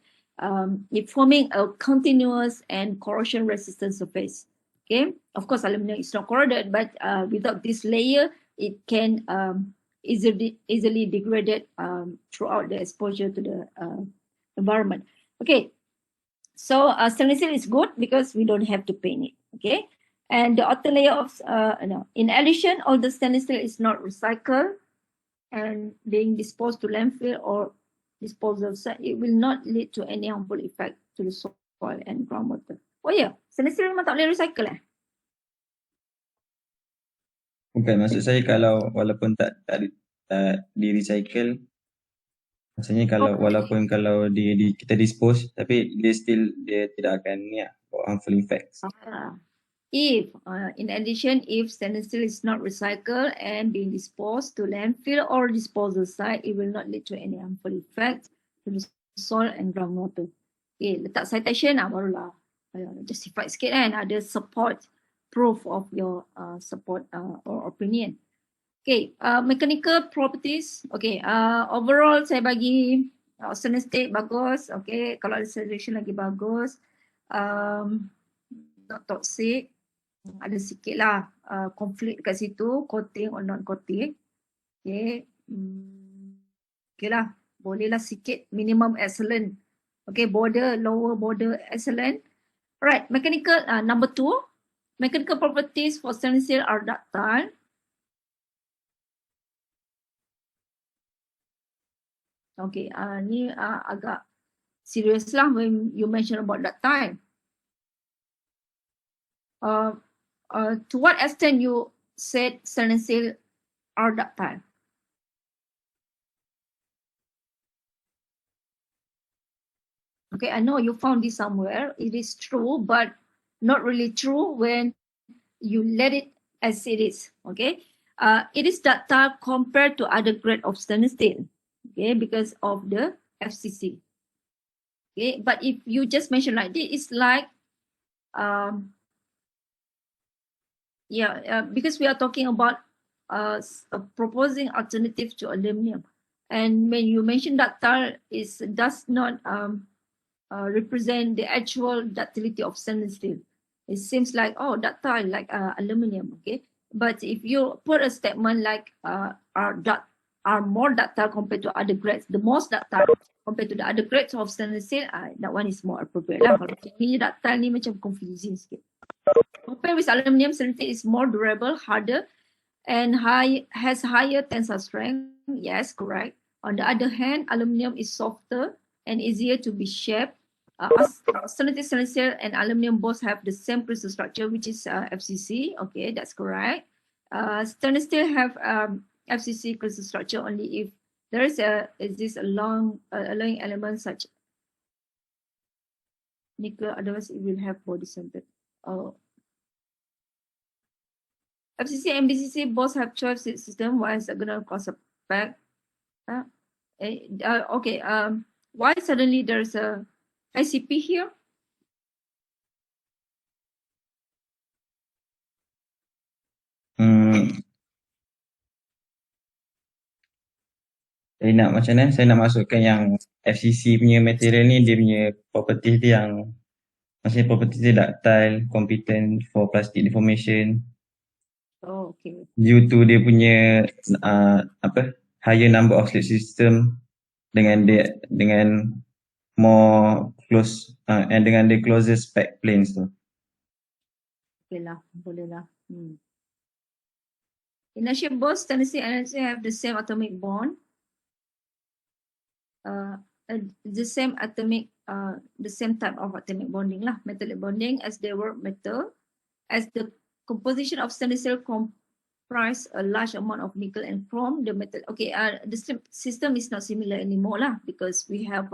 it forming a continuous and corrosion resistant surface. Okay, of course aluminum is not corroded, but without this layer, it can easily degraded throughout the exposure to the environment. Okay, so stainless steel is good because we don't have to paint it. Okay, and the outer layer of in addition, all the stainless steel is not recycled and being disposed to landfill or disposal site. It will not lead to any harmful effect to the soil and groundwater. Oh ya, stainless steel memang tak boleh recycle Bukan, maksud saya kalau walaupun tak di recycle, maksudnya kalau walaupun kalau kita dispose, tapi dia tidak akan harmful effects. If, in addition, if stainless steel is not recycled and being disposed to landfill or disposal site, it will not lead to any harmful effects to the soil and groundwater. Okay, letak citation barulah justify sikit kan, ada support, proof of your support or opinion. Okay, mechanical properties. Okay, overall saya bagi stainless steel bagus. Okay, kalau acceleration lagi bagus. Not toxic. Ada sikit lah konflik kat situ, coating or non coating. Okay, okay lah, boleh lah sikit minimum excellent. Okay, border, lower border excellent. Alright, mechanical number 2. Mechanical properties for stainless steel are ductile. Okay, ni agak serious lah when you mention about ductile. To what extent you said stainless steel are ductile? Okay, I know you found this somewhere. It is true, but not really true when you let it as it is. Okay, it is ductile compared to other grade of stainless steel. Okay, because of the FCC. Okay, but if you just mention like this, it's like because we are talking about proposing alternative to aluminum, and when you mention ductile, it does not represent the actual ductility of stainless steel. It seems like, oh, ductile like aluminum. Okay, but if you put a statement like are more ductile compared to other grades, the most ductile compared to the other grades of stainless steel, that one is more appropriate lah. Kalau ni ductile ni macam confusing sikit. Compared with aluminum, stainless steel is more durable, harder, and has higher tensile strength. Yes, correct. On the other hand, aluminum is softer and easier to be shaped. Stainless steel and aluminum both have the same crystal structure, which is FCC. Okay, that's correct. Stainless steel have FCC crystal structure only if there is a long alloying element such nickel, otherwise it will have body centered. FCC and BCC both have 12 seat system. Why is hexagonal cross back? Okay. Why suddenly there's a ICP here? Saya nak macam mana? Saya nak masukkan yang FCC punya material ni, dia punya property dia yang maksudnya property dia ductile, competent for plastic deformation. Oh, okay. Due to dia punya higher number of slip system dengan more close and dengan the closest spec planes tu. Okay lah, boleh lah. Inertia both stainless steel and LNC have the same atomic bond. The same type of atomic bonding lah, metallic bonding, as they were metal. As the composition of stainless steel comprise a large amount of nickel and chrome, the metal. Okay, the system is not similar anymore lah, because we have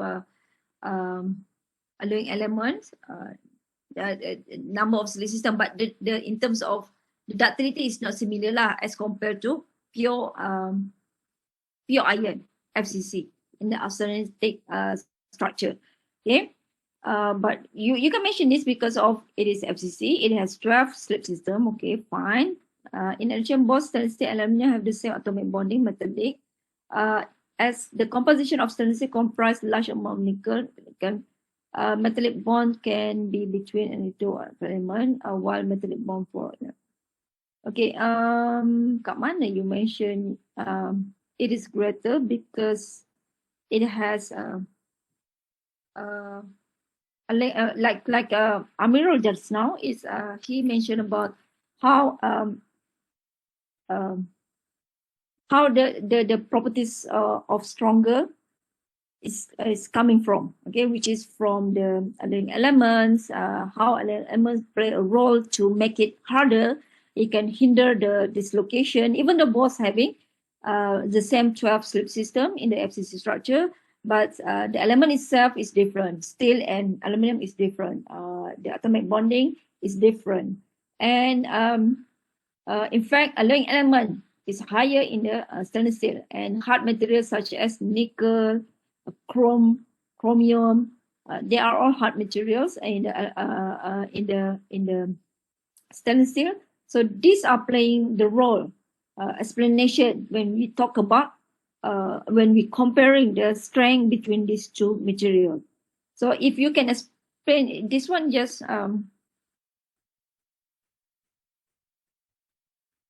alloying elements, number of slip system, but the in terms of the ductility is not similar lah as compared to pure iron FCC in the austenitic structure. Okay, but you can mention this because of it is FCC. It has 12 slip system. Okay, fine. In addition, both stainless steel and aluminum have the same atomic bonding, metallic. As the composition of stainless steel comprise large amount of nickel, metallic bond can be between any two element, while metallic bond for. Okay, kat mana you mention it is greater because it has like Amirul just now is he mentioned about how the properties of stronger is coming from, okay, which is from the alloying elements, how alloying elements play a role to make it harder. It can hinder the dislocation, even though both having the same 12 slip system in the FCC structure, but the element itself is different. Steel and aluminum is different. The atomic bonding is different. And in fact, alloying element is higher in the stainless steel, and hard materials such as nickel, chromium, they are all hard materials in the stainless steel. So these are playing the role explanation when we talk about when we comparing the strength between these two materials. So if you can explain this one, just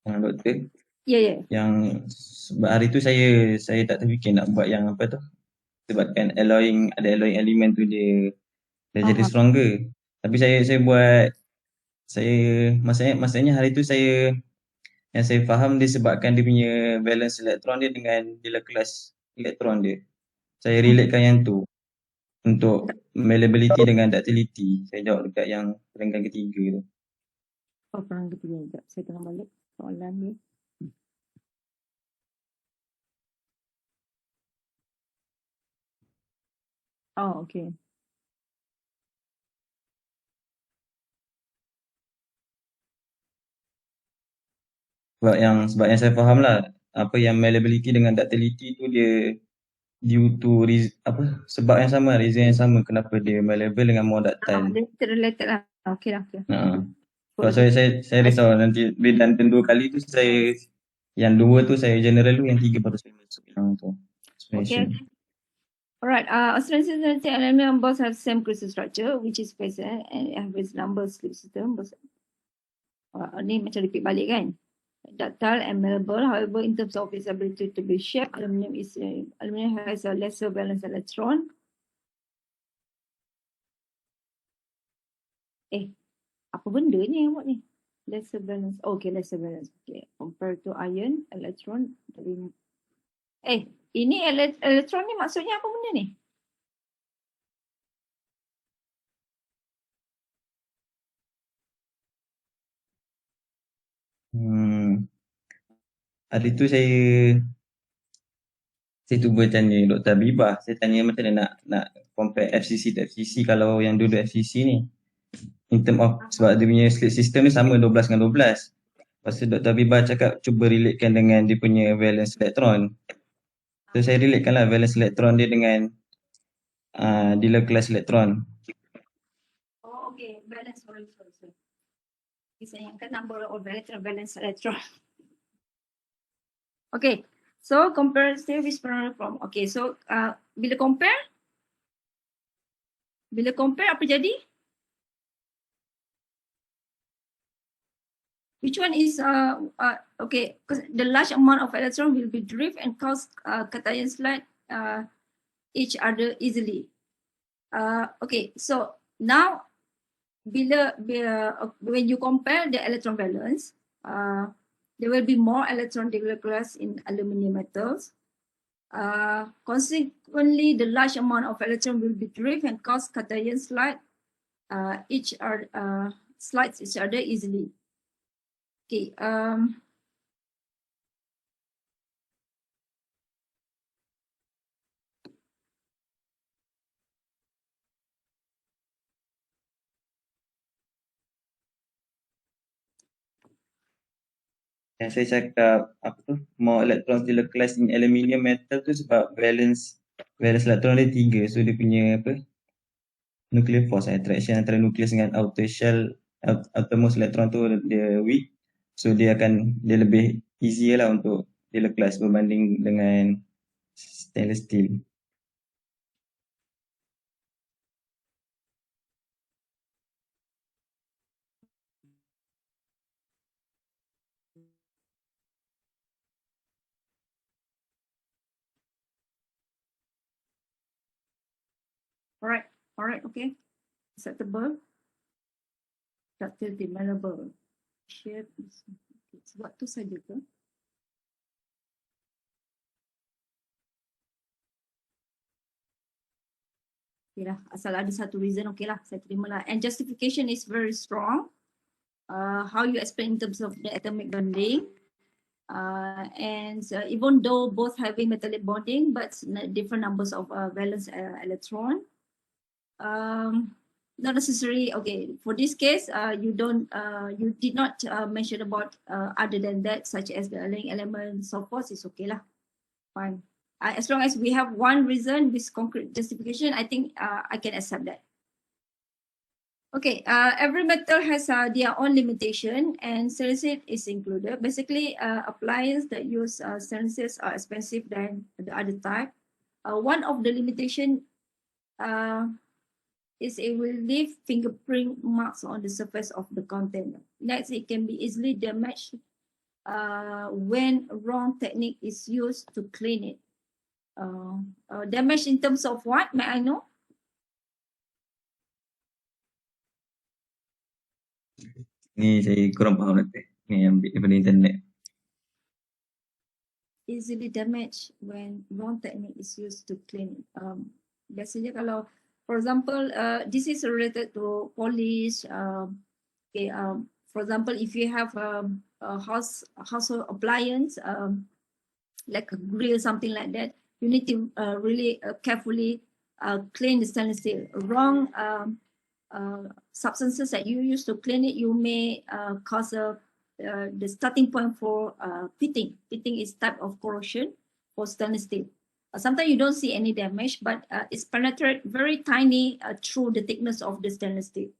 Doktor, yeah. yang sebab hari tu saya tak terfikir nak buat yang apa tu. Sebabkan ada alloying element tu dia jadi stronger. Tapi saya buat maksudnya hari tu yang saya faham disebabkan dia punya valence elektron dia dengan nilai kelas elektron dia. Saya relatekan yang tu untuk malleability dengan ductility. Saya jawab dekat yang perenggan ketiga tu. Oh, perenggan ketiga juga. Saya tengah balik soalan ni. Oh, okay. Sebab yang saya faham lah, apa yang malleability dengan ductility tu dia due to sebab yang sama, reason yang sama kenapa dia malleable dengan more ductile. Dia related lah. Okay lah. Okay. Sebab saya risau nanti bila dan 2 kali tu saya yang 2 tu saya general tu, yang 3 baru saya masuk yang tu. Okay. Alright. Australian element both have same crystal structure, which is present and average number slip system. Ni macam repeat balik kan? Ductile and malleable. However, in terms of its ability to be shaped, aluminium has a lesser valence electron. Apa benda ni yang buat ni? Lesser valence. Okay, lesser valence. Okay, compared to iron, electron. Ini elektron ni maksudnya apa benda ni? Hari tu saya cuba tanya Dr. Habibah. Saya tanya macam mana nak compare FCC to FCC kalau yang dulu FCC ni. In term of, sebab dia punya slate system ni sama 12 dengan 12. Lepas tu Dr. Habibah cakap cuba relatekan dengan dia punya valence electron. So saya relatekan lah valence electron dia dengan dealer class electron. Oh, okay. Valence, sorry. Disayangkan number of valence electron. Okay, so comparative is from. Okay, so bila compare apa jadi? Which one is okay? Because the large amount of electron will be drift and cause cation slide each other easily. Okay, so now when you compare the electron valence, there will be more electron class in aluminum metals. Consequently, the large amount of electron will be drift and cause cation slide slides each other easily. Okay. Yang saya cakap more electrons dealer class in aluminium metal tu sebab valence electron dia 3. So dia punya nuclear force attraction antara nukleus dengan outermost electron tu dia weak. So dia lebih easier lah untuk dealer class berbanding dengan stainless steel. Alright, okay. Acceptable. Ductile malleable. Shape is sebab tu saja ke? Okay lah, asal ada satu reason, okay lah, saya terima lah. And justification is very strong. How you explain in terms of the atomic bonding. And even though both having metallic bonding, but different numbers of valence electron. Not necessary. Okay, for this case, you did not mention about other than that, such as the alloying element, so forth. It's okay lah, fine. As long as we have one reason with concrete justification, I think I can accept that. Okay, every metal has their own limitation, and stainless steel is included. Basically, appliances that use stainless steel are expensive than the other type. One of the limitation is it will leave fingerprint marks on the surface of the container. Next, it can be easily damaged when wrong technique is used to clean it. Damage in terms of what? May I know? Ni saya kurang faham nanti. Ni ambil daripada internet. Easily damaged when wrong technique is used to clean it. Biasanya kalau, for example, this is related to polish. Okay, for example, if you have a household appliance, like a grill, something like that, you need to really carefully clean the stainless steel. Wrong substances that you use to clean it, you may cause the starting point for pitting. Pitting is type of corrosion for stainless steel. Sometimes you don't see any damage, but it's penetrate very tiny through the thickness of the stainless steel.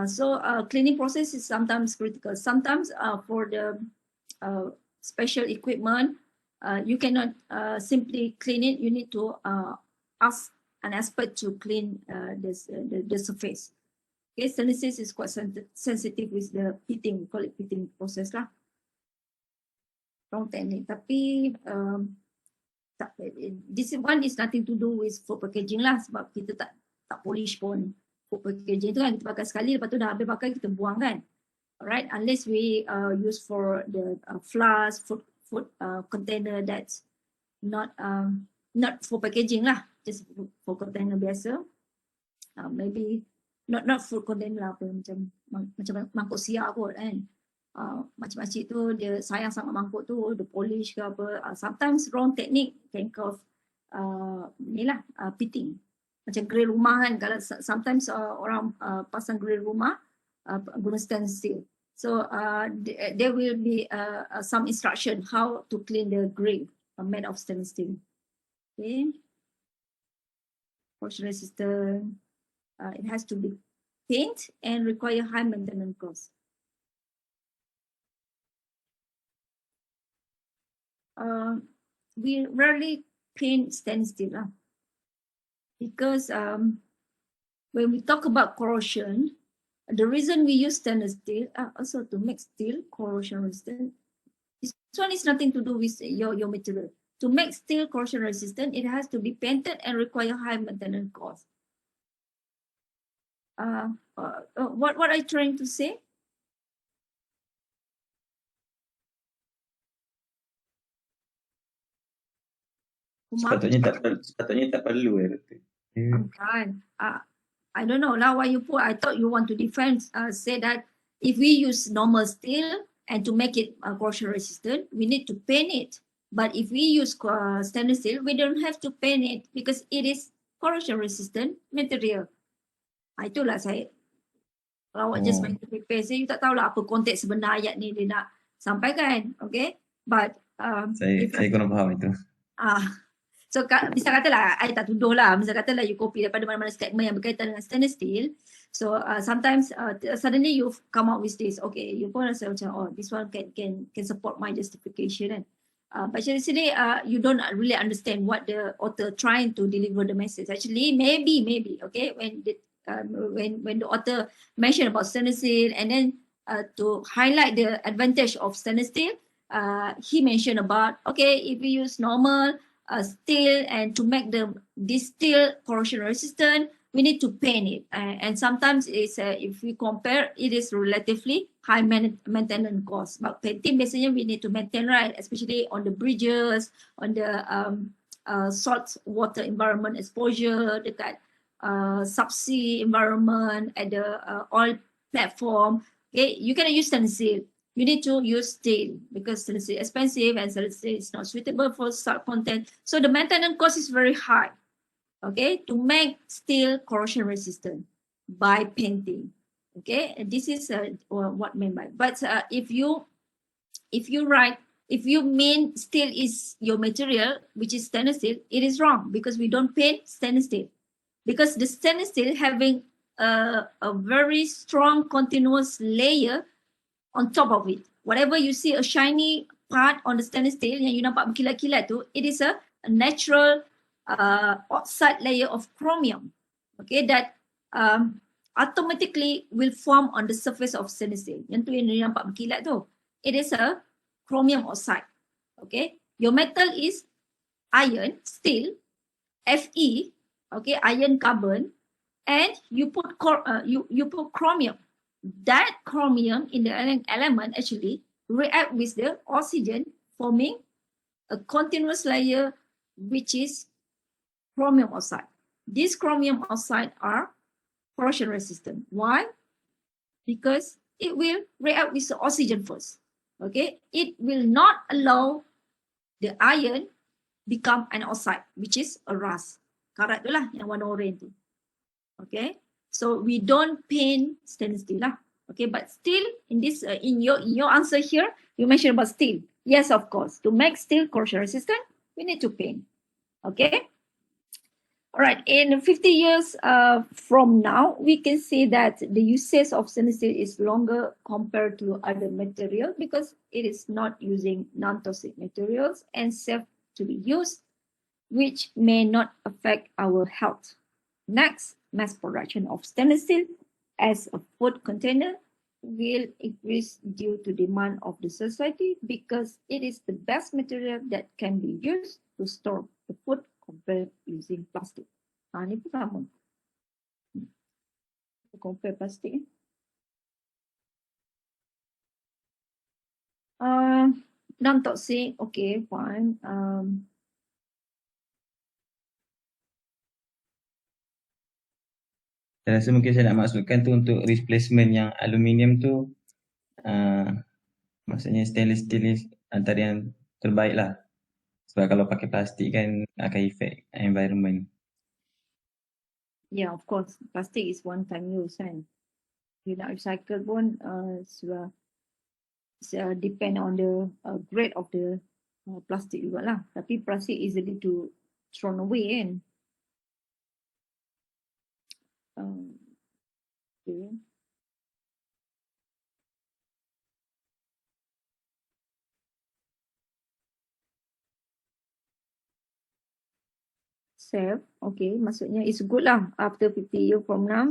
So cleaning process is sometimes critical. Sometimes for the special equipment, you cannot simply clean it. You need to ask an expert to clean the surface. Okay, stainless steel is quite sensitive with the pitting. We call it pitting process lah. Wrong technique. Tapi this one is nothing to do with food packaging lah, sebab kita tak polish pun. Food packaging tu kan kita pakai sekali, lepas tu dah habis pakai kita buang kan. Alright, unless we use for the flask, food container that's not for packaging lah, just for container biasa. Maybe not food container lah, apa macam mangkuk siap kot kan. Makcik-makcik tu dia sayang sangat mangkuk tu, dia polish ke apa. Sometimes wrong technique can cause ni lah pitting. Macam grill rumah kan, kalau sometimes orang pasang grill rumah guna stainless steel. So there will be some instruction how to clean the grill made of stainless steel. Okay. Corrosion resistant. It has to be paint and require high maintenance cost. We rarely paint stainless steel because when we talk about corrosion, the reason we use stainless steel also to make steel corrosion resistant. This one is nothing to do with your material. To make steel corrosion resistant, it has to be painted and require high maintenance cost. What are you trying to say? Sepatutnya tak perlu Doktor. Kan. I don't know lah why you put. I thought you want to defend. Say that if we use normal steel and to make it corrosion resistant, we need to paint it. But if we use stainless steel, we don't have to paint it because it is corrosion resistant material. Itulah saya. Awak just main to prepare. Saya you tak tahulah apa konteks sebenar ayat ni dia nak sampaikan. Okay. But saya kurang faham itu. So misal katalah, I tak tuduh lah, misal katalah you copy daripada mana-mana statement yang berkaitan dengan stainless steel. So sometimes suddenly you come out with this. Okay, you pun rasa macam, oh, this one can support my justification kan. But actually you don't really understand what the author trying to deliver the message. Actually maybe okay, when the author mentioned about stainless steel and then to highlight the advantage of stainless steel, he mentioned about, okay, if we use normal steel and to make this steel corrosion resistant, we need to paint it. And sometimes it's if we compare, it is relatively high maintenance cost. But painting biasanya we need to maintain, right? Especially on the bridges, on the salt water environment exposure, dekat subsea environment, at the oil platform. Okay, you cannot use stainless steel. You need to use steel because stainless steel is expensive and stainless steel is not suitable for salt content. So the maintenance cost is very high, okay, to make steel corrosion resistant by painting. Okay, and this is what meant by. But if you mean steel is your material, which is stainless steel, it is wrong because we don't paint stainless steel. Because the stainless steel having a very strong continuous layer on top of it. Whatever you see a shiny part on the stainless steel yang you nampak berkilat-kilat tu, it is a natural oxide layer of chromium, okay, that automatically will form on the surface of stainless steel. Yang tu yang you nampak berkilat tu, it is a chromium oxide, okay. Your metal is iron, steel, Fe, okay, iron carbon, and you put chromium. That chromium in the element actually react with the oxygen, forming a continuous layer which is chromium oxide. These chromium oxide are corrosion resistant. Why? Because it will react with the oxygen first. Okay, it will not allow the iron become an oxide, which is a rust. Karat tu lah yang warna orange tu. Okay, so we don't paint stainless steel lah. Okay, but still in this in your answer here, you mentioned about steel. Yes, of course. To make steel corrosion resistant, we need to paint. Okay. All right. In 50 years from now, we can see that the usage of stainless steel is longer compared to other materials because it is not using non-toxic materials and safe to be used, which may not affect our health. Next, mass production of stainless steel as a food container will increase due to demand of the society because it is the best material that can be used to store the food compared using plastic. Ini pun sama. Compare plastik. Non-toxic, okay, fine. Saya rasa mungkin saya nak masukkan tu untuk replacement yang aluminium tu, maksudnya stainless steel ni antara yang terbaik lah. Sebab kalau pakai plastik kan akan efek environment. Yeah, of course. Plastic is one time use kan. You nak recycle pun depend on the grade of the plastic juga lah. Tapi plastic easily to thrown away kan. Okay. Safe, okay, maksudnya it's good lah after 50 years from now,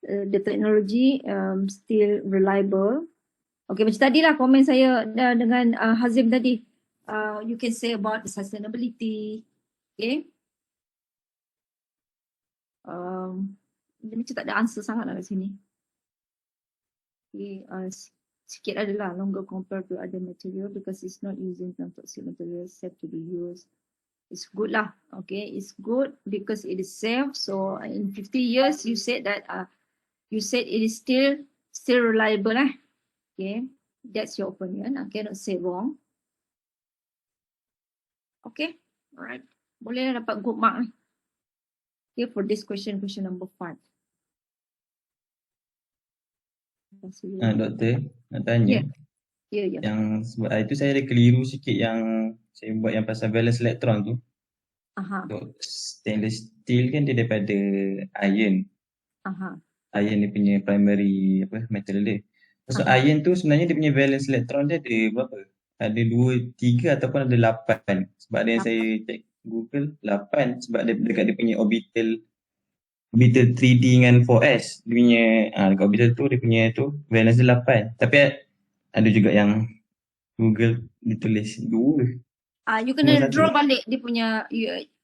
the technology still reliable. Okay, macam tadi lah komen saya dengan Hazim tadi, you can say about the sustainability, okay. Dia macam tak ada answer sangat lah kat sini. Okay, sikit adalah longer compared to other material because it's not using non-toxic materials, safe to be used. It's good lah, okay. It's good because it is safe. So in 50 years, you said that it is still reliable lah. Okay, that's your opinion. I cannot say wrong. Okay, alright. Boleh lah dapat good mark lah. Okay, for this question number 5. Doktor, nak tanya. Yeah. Yang sebab itu saya ada keliru sikit yang saya buat yang pasal valence electron tu. Untuk stainless steel kan dia daripada iron. Iron dia punya primary metal dia. So iron tu sebenarnya dia punya valence electron dia ada berapa? Ada 2, 3 ataupun ada 8. Sebab ada yang saya check Google 8 sebab dia dekat dia punya orbital 3D dengan 4S. Dia punya dekat orbital tu dia punya tu valence dia 8. Tapi ada juga yang Google ditulis 2. You kena draw balik dia punya,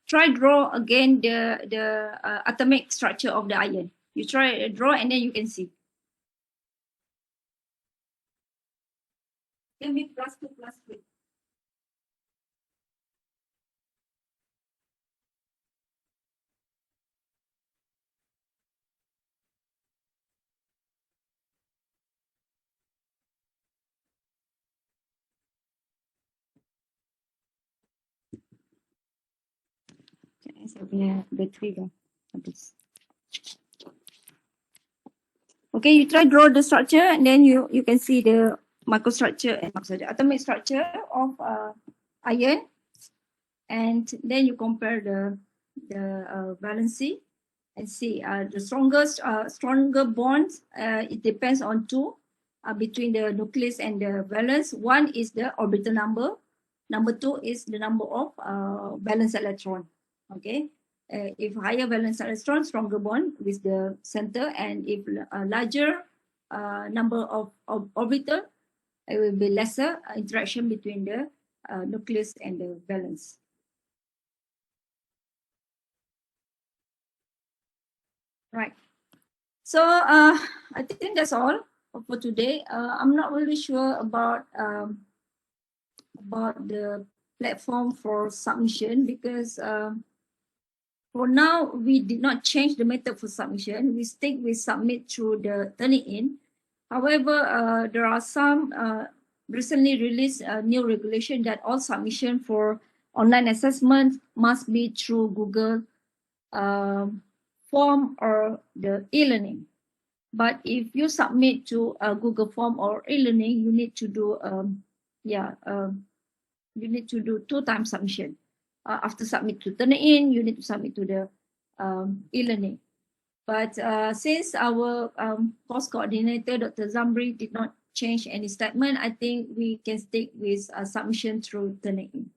try draw again the atomic structure of the iron. You try draw and then you can see. Can be +2 +3. Saya punya bateri dah habis. Okay, you try draw the structure and then you can see the microstructure and atomic structure of iron, and then you compare the valency and see the stronger bonds. It depends on two between the nucleus and the valence. One is the orbital number. Number two is the number of valence electron. Okay. If higher valence electron, stronger bond with the center, and if a larger number of orbital, it will be lesser interaction between the nucleus and the valence. Right. So I think that's all for today. I'm not really sure about the platform for submission, because for now we did not change the method for submission. We stick with submit through the Turnitin. However, there are some recently released new regulation that all submission for online assessment must be through Google form or the e-learning. But if you submit to a Google form or e-learning, you need to do you need to do 2 times submission. After submit to Turnitin, you need to submit to the e-learning. But since our course coordinator, Dr. Zamri, did not change any statement, I think we can stick with submission through Turnitin.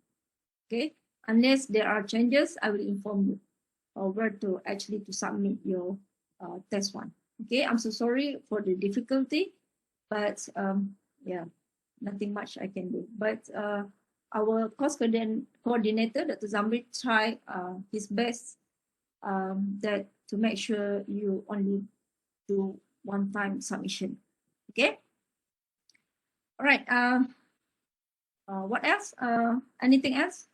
Okay, unless there are changes, I will inform you where to actually to submit your test one. Okay, I'm so sorry for the difficulty, but yeah, nothing much I can do. But our course coordinator, Dr. Zamri, try his best that to make sure you only do 1 time submission. Okay. All right. What else? Anything else?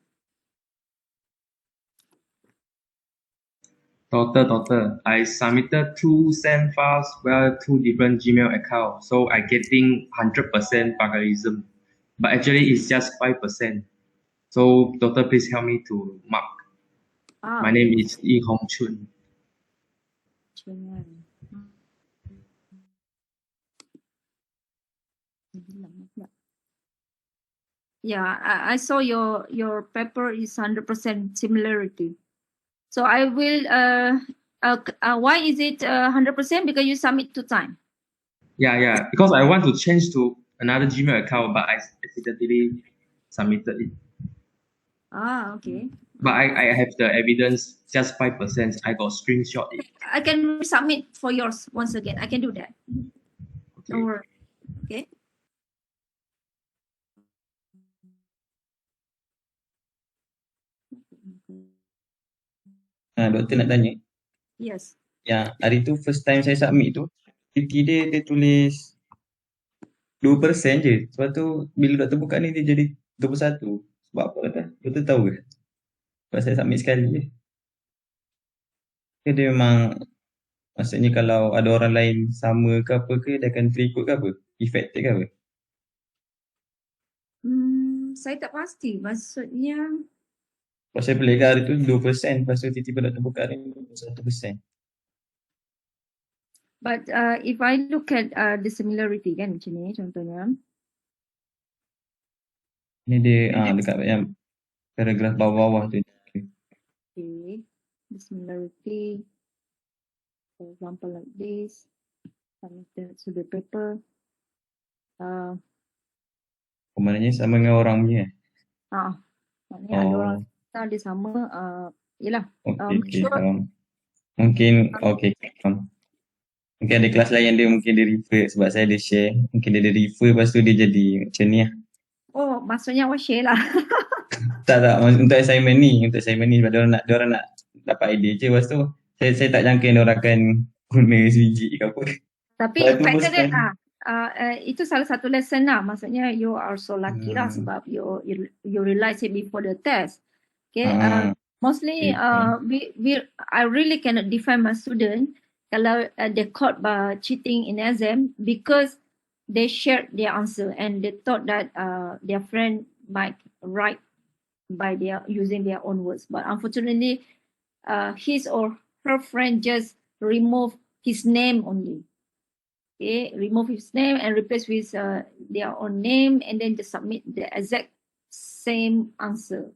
Doctor, I submitted 2 SAM files via 2 different Gmail accounts, so I getting 100% plagiarism, but actually it's just 5%. So, doctor, please help me to mark. My name is Yi Hong Chun. Yeah, I saw your paper is 100% similarity. So I will. Why is it 100%? Because you submit 2 times. Yeah, because I want to change to another Gmail account, but I accidentally submitted it. Okay. But I have the evidence, just 5%. I got screenshot it. I can submit for yours once again. I can do that. Okay. Don't worry. Okay. Doktor nak tanya. Yes. Yang hari tu first time saya submit tu, dia tulis 2% je. Sebab tu bila doktor buka ni dia jadi 21. Sebab apa kata? Doktor tahu ke? Sebab saya submit sekali je. Ke dia memang, maksudnya kalau ada orang lain sama ke apa ke, dia akan terikut ke apa? Affected ke apa? Saya tak pasti. Maksudnya, Kalau saya pelik hari tu 2%, lepas tu tiba-tiba doktor buka ni 1%. but if I look at the similarity kan macam ni contohnya. Ni dia dekat yang paragraf bawah-bawah tu. Okay. The similarity, for example, like this. Submitted to the paper. Maknanya sama dengan orang punya. Maknanya ada orang ada sama. Yelah. Okay, faham. Mungkin, okay, faham. Mungkin ada kelas lain dia mungkin dia refer sebab saya ada share. Mungkin dia ada refer lepas tu dia jadi macam ni lah. Oh, maksudnya awak share lah. Tak, untuk assignment ni sebab dia orang nak dapat idea je. Lepas tu saya tak jangka dia orang akan guna sebiji ke apa. Tapi pattern itu salah satu lesson lah. Maksudnya you are so lucky lah sebab you realize it before the test. Okay. Mostly I really cannot defend my student kalau they caught by cheating in exam because they shared their answer and they thought that their friend might write by using their own words. But unfortunately, his or her friend just remove his name only. Okay, remove his name and replace with their own name and then just submit the exact same answer.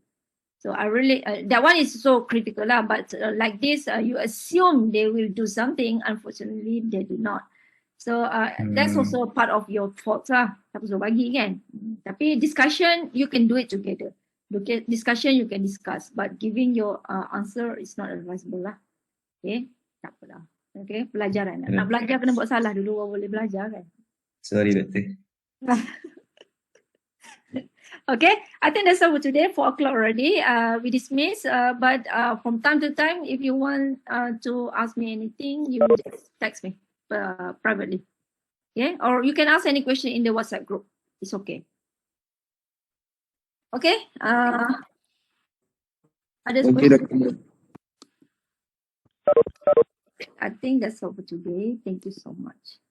So I really that one is so critical lah. But like this, you assume they will do something. Unfortunately, they do not. So that's also part of your thoughts lah. Tak perlu bagi kan. Tapi discussion you can do it together. Discussion you can discuss, but giving your answer is not advisable lah. Okay, tak apalah. Okay, pelajaran. Nak belajar kena buat salah dulu baru boleh belajar kan. Sorry, Doktor. Okay, I think that's all for today. 4 o'clock already. We dismiss. But from time to time, if you want to ask me anything, you just text me privately. Okay, or you can ask any question in the WhatsApp group. It's okay. Okay. Ada question? I think that's all for today. Thank you so much.